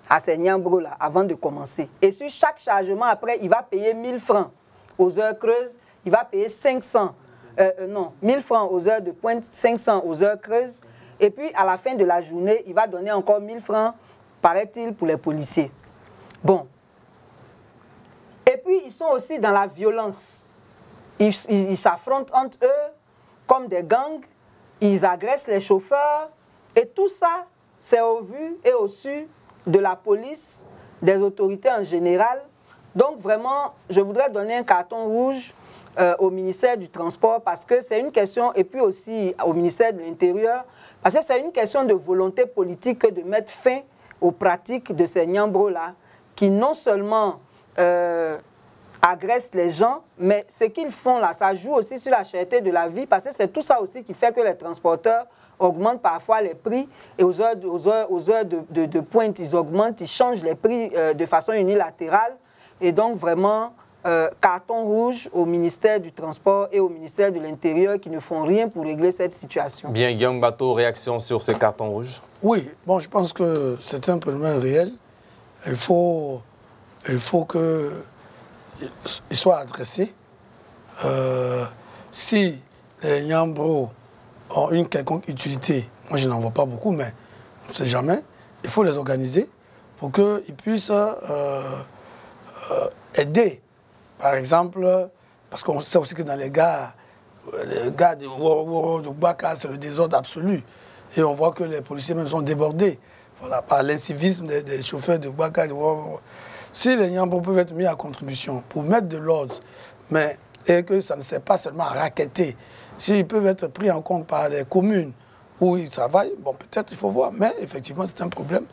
à ces Nyambro-là avant de commencer. Et sur chaque chargement, après, il va payer 1 000 francs aux heures creuses, il va payer 500. Non, 1 000 francs aux heures de pointe, 500 aux heures creuses. Et puis, à la fin de la journée, il va donner encore 1 000 francs, paraît-il, pour les policiers. Bon. Et puis, ils sont aussi dans la violence. Ils s'affrontent entre eux comme des gangs. Ils agressent les chauffeurs. Et tout ça, c'est au vu et au su de la police, des autorités en général. Donc, vraiment, je voudrais donner un carton rouge au ministère du Transport parce que c'est une question, et puis aussi au ministère de l'Intérieur, parce que c'est une question de volonté politique de mettre fin aux pratiques de ces Nyambro-là qui non seulement agressent les gens, mais ce qu'ils font là, ça joue aussi sur la cherté de la vie parce que c'est tout ça aussi qui fait que les transporteurs augmentent parfois les prix et aux heures de pointe, ils augmentent, ils changent les prix de façon unilatérale. Et donc vraiment, carton rouge au ministère du Transport et au ministère de l'Intérieur qui ne font rien pour régler cette situation. Bien, Guillaume Bateau, réaction sur ce carton rouge? Oui, bon, je pense que c'est un problème réel. Il faut qu'il soit adressé. Si les Nyambro ont une quelconque utilité, moi je n'en vois pas beaucoup, mais on ne sait jamais, il faut les organiser pour qu'ils puissent aider. Par exemple, parce qu'on sait aussi que dans les gars de Woro, de Baka, c'est le désordre absolu. Et on voit que les policiers même sont débordés voilà, par l'incivisme des chauffeurs de Baka, de Woro. Si les Nyambro peuvent être mis à contribution pour mettre de l'ordre, mais et que ça ne sert pas seulement à racketter, s'ils peuvent être pris en compte par les communes où ils travaillent, bon, peut-être il faut voir, mais effectivement, c'est un problème.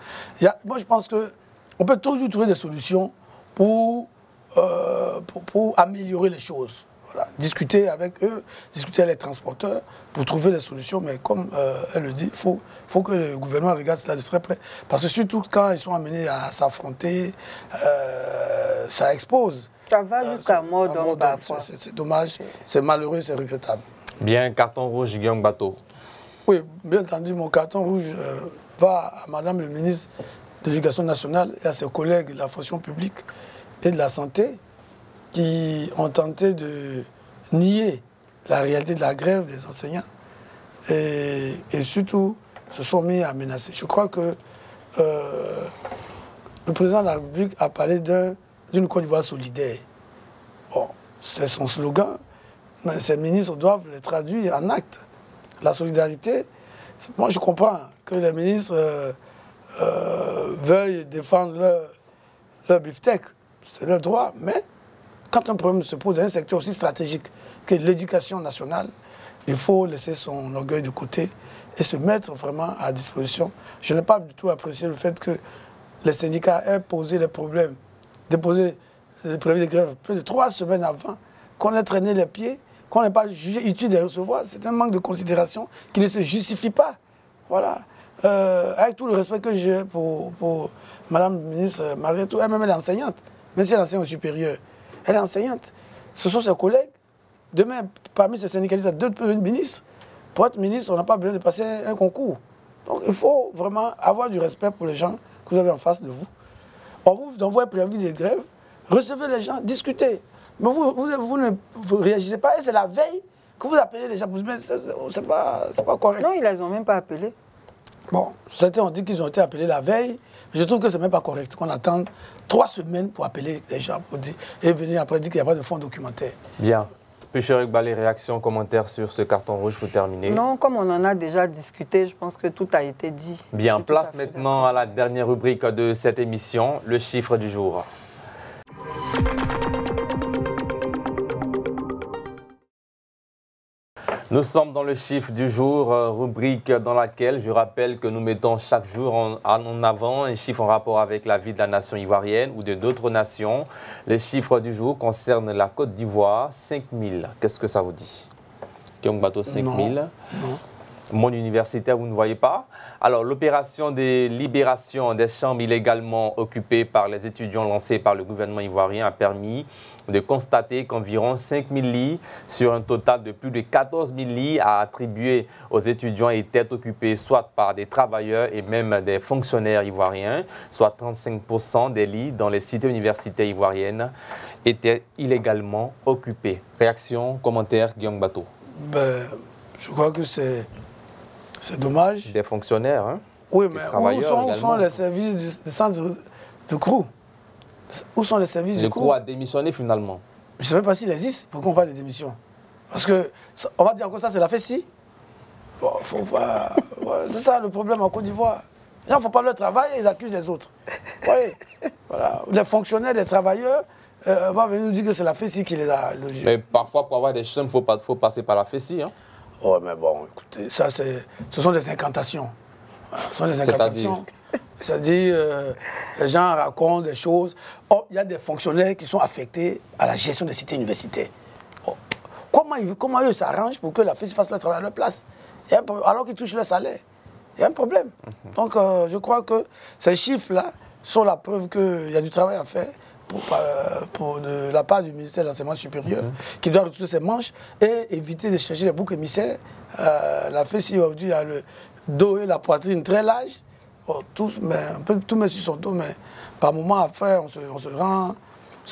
Moi, je pense qu'on peut toujours trouver des solutions pour améliorer les choses. Voilà. Discuter avec eux, discuter avec les transporteurs pour trouver des solutions, mais comme elle le dit, il faut que le gouvernement regarde cela de très près. Parce que surtout quand ils sont amenés à s'affronter, ça expose. Ça va jusqu'à mort d'homme parfois. C'est dommage, c'est malheureux, c'est regrettable. Bien, carton rouge, Guillaume Bateau. Oui, bien entendu, mon carton rouge va à Madame le ministre de l'Éducation nationale et à ses collègues de la fonction publique et de la santé qui ont tenté de nier la réalité de la grève des enseignants et surtout se sont mis à menacer. Je crois que le président de la République a parlé d'une Côte d'Ivoire solidaire. Bon, c'est son slogan, mais ces ministres doivent le traduire en actes. La solidarité, moi je comprends que les ministres veuillent défendre leur beefsteak, c'est leur droit, mais quand un problème se pose dans un secteur aussi stratégique que l'éducation nationale, il faut laisser son orgueil de côté et se mettre vraiment à disposition. Je n'ai pas du tout apprécié le fait que les syndicats aient posé les problèmes, déposé les préavis de grève plus de 3 semaines avant, qu'on ait traîné les pieds, qu'on n'ait pas jugé utile de les recevoir. C'est un manque de considération qui ne se justifie pas. Voilà. Avec tout le respect que j'ai pour Madame la ministre Mariette, elle-même elle est enseignante, même si elle enseigne au supérieur. Elle est enseignante. Ce sont ses collègues. Demain, parmi ces syndicalistes, il y a d'autres ministres. Pour être ministre, on n'a pas besoin de passer un concours. Donc il faut vraiment avoir du respect pour les gens que vous avez en face de vous. On vous envoie un préavis de grève, recevez les gens, discutez. Mais vous ne réagissez pas et c'est la veille que vous appelez les gens. C'est pas correct. Non, ils ne les ont même pas appelés. Bon, certains ont dit qu'ils ont été appelés la veille. Je trouve que ce n'est même pas correct qu'on attende 3 semaines pour appeler les gens pour dire, et venir après dire qu'il n'y a pas de fonds documentaires. Bien. Pécheur Iqbal, les réactions, commentaires sur ce carton rouge pour terminer? Non, comme on en a déjà discuté, je pense que tout a été dit. Bien, place maintenant à la dernière rubrique de cette émission, le chiffre du jour. Nous sommes dans le chiffre du jour, rubrique dans laquelle je rappelle que nous mettons chaque jour en avant un chiffre en rapport avec la vie de la nation ivoirienne ou de d'autres nations. Le chiffre du jour concerne la Côte d'Ivoire, 5 000. Qu'est-ce que ça vous dit? Kyong Bato, 5 000. Non. Monde universitaire, vous ne voyez pas? Alors, l'opération de libération des chambres illégalement occupées par les étudiants lancée par le gouvernement ivoirien a permis de constater qu'environ 5 000 lits sur un total de plus de 14 000 lits à attribuer aux étudiants étaient occupés soit par des travailleurs et même des fonctionnaires ivoiriens, soit 35% des lits dans les cités universitaires ivoiriennes étaient illégalement occupés. Réaction, commentaire, Guillaume Bato? Je crois que c'est dommage. Des fonctionnaires, hein? Oui, mais où sont les services du centre de CROU? Où sont les services du CROU? Le CROU a démissionné finalement. Je ne sais même pas s'il existe. Pourquoi on parle de démission? Parce que, on va dire que ça, c'est la FESI. Bon, faut pas... Ouais, c'est ça le problème en Côte d'Ivoire. Il ne faut pas leur travail et ils accusent les autres. Ouais. Voilà. Les fonctionnaires, les travailleurs, vont venir nous dire que c'est la FESI qui les a logés. Mais parfois, pour avoir des chambres, il faut passer par la FESI. Hein? Oh, mais bon, écoutez, ça, ce sont des incantations. Voilà, ce sont des incantations. C'est-à-dire, les gens racontent des choses. Oh, il y a des fonctionnaires qui sont affectés à la gestion des cités universitaires. Oh, comment eux s'arrangent pour que la FESI fasse le travail à leur place? Alors qu'ils touchent leur salaire. Il y a un problème. Donc, je crois que ces chiffres-là sont la preuve qu'il y a du travail à faire de la part du ministère de l'Enseignement supérieur, qui doit retrousser ses manches et éviter de chercher les boucs émissaires. La FESI aujourd'hui a le dos et la poitrine très large. Bon, on peut tout mettre sur son dos, mais par moment, après, on se rend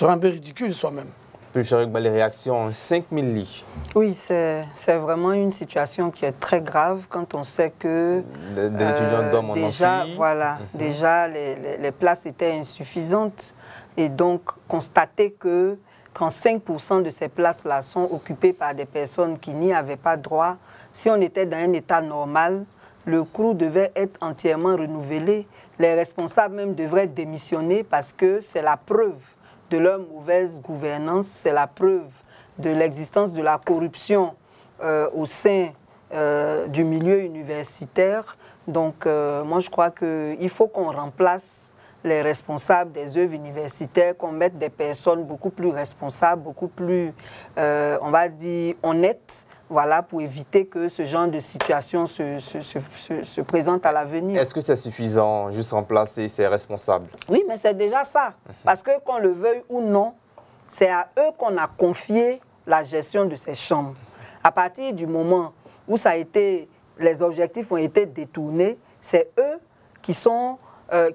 un peu ridicule soi-même. Les réactions, 5 000 lits. Oui, c'est vraiment une situation qui est très grave quand on sait que des étudiants dorment en amphi. Voilà, déjà les places étaient insuffisantes et donc constater que 35% de ces places-là sont occupées par des personnes qui n'y avaient pas droit. Si on était dans un état normal, le CROU devait être entièrement renouvelé. Les responsables même devraient démissionner parce que c'est la preuve de leur mauvaise gouvernance, c'est la preuve de l'existence de la corruption au sein du milieu universitaire. Donc, moi, je crois qu'il faut qu'on remplace les responsables des œuvres universitaires, qu'on mette des personnes beaucoup plus responsables, beaucoup plus, on va dire, honnêtes, voilà, pour éviter que ce genre de situation se présente à l'avenir. Est-ce que c'est suffisant, juste remplacer ces responsables? Oui, mais c'est déjà ça. Parce que qu'on le veuille ou non, c'est à eux qu'on a confié la gestion de ces chambres. À partir du moment où les objectifs ont été détournés, c'est eux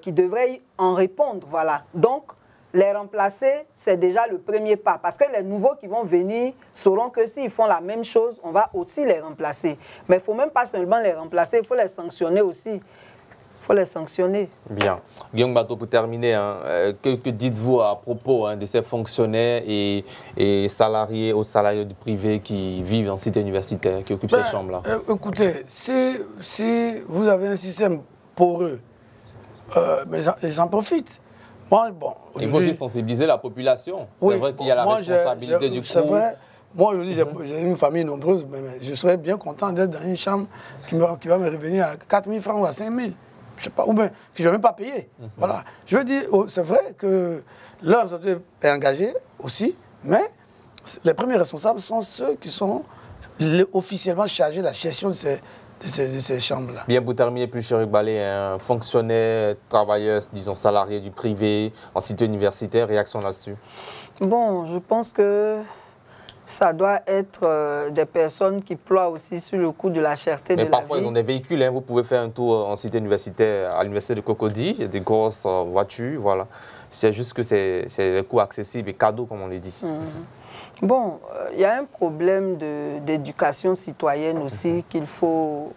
qui devraient en répondre. Voilà. Donc, les remplacer, c'est déjà le premier pas. Parce que les nouveaux qui vont venir sauront que s'ils font la même chose, on va aussi les remplacer. Mais il ne faut même pas seulement les remplacer, il faut les sanctionner aussi. Il faut les sanctionner. Bien. Guillaume Bato, pour terminer, hein, que dites-vous à propos de ces fonctionnaires et salariés ou salariés du privé qui vivent en cité universitaire, qui occupent ces chambres-là? Écoutez, si vous avez un système poreux, les gens profitent. Moi, bon, il faut aussi sensibiliser la population. C'est vrai qu'il y a la responsabilité du coup. C'est vrai. Moi, aujourd'hui, j'ai une famille nombreuse, mais je serais bien content d'être dans une chambre qui va me revenir à 4 000 francs ou à 5 000. Je sais pas, ou bien que je ne vais même pas payer. Voilà. Je veux dire, c'est vrai que leur société est engagée aussi, mais les premiers responsables sont ceux qui sont officiellement chargés de la gestion de ces chambres-là. Bien, pour terminer, plus Chéric Balé, un fonctionnaire, travailleur, disons salarié du privé, en cité universitaire, réaction là-dessus? Bon, je pense que ça doit être des personnes qui ploient aussi sur le coup de la cherté de la vie. Mais parfois, ils ont des véhicules. Hein. Vous pouvez faire un tour en cité universitaire, à l'université de Cocody. Il y a des grosses voitures, voilà. C'est juste que c'est des coûts accessibles et cadeaux, comme on les dit. Bon, il y a un problème d'éducation citoyenne aussi qu'il faut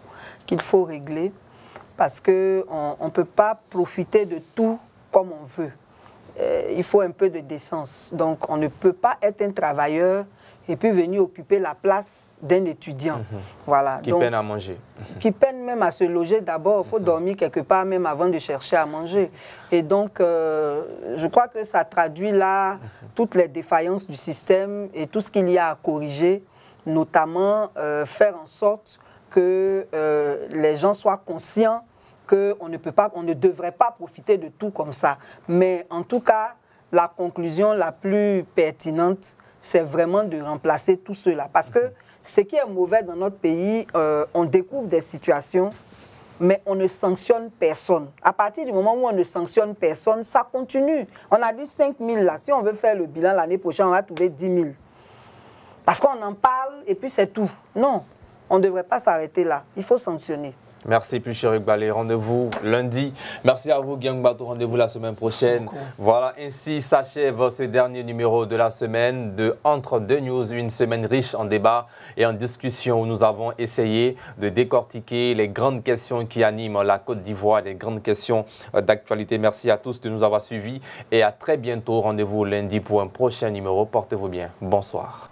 régler. Parce qu'on ne peut pas profiter de tout comme on veut. Il faut un peu de décence. Donc, on ne peut pas être un travailleur et puis venir occuper la place d'un étudiant. Voilà. Qui peine à manger. Qui peine même à se loger d'abord. Il faut dormir quelque part même avant de chercher à manger. Et donc, je crois que ça traduit là toutes les défaillances du système et tout ce qu'il y a à corriger, notamment faire en sorte que les gens soient conscients qu'on ne devrait pas profiter de tout comme ça. Mais en tout cas, la conclusion la plus pertinente, c'est vraiment de remplacer tout cela. Parce que ce qui est mauvais dans notre pays, on découvre des situations, mais on ne sanctionne personne. À partir du moment où on ne sanctionne personne, ça continue. On a dit 5 000 là. Si on veut faire le bilan l'année prochaine, on va trouver 10 000. Parce qu'on en parle et puis c'est tout. Non, on ne devrait pas s'arrêter là. Il faut sanctionner. Merci plus Chéric Balé. Rendez-vous lundi. Merci à vous Guillaume Bato. Rendez-vous la semaine prochaine. Voilà, ainsi s'achève ce dernier numéro de la semaine de Entre deux News. Une semaine riche en débats et en discussions où nous avons essayé de décortiquer les grandes questions qui animent la Côte d'Ivoire, les grandes questions d'actualité. Merci à tous de nous avoir suivis et à très bientôt. Rendez-vous lundi pour un prochain numéro. Portez-vous bien. Bonsoir.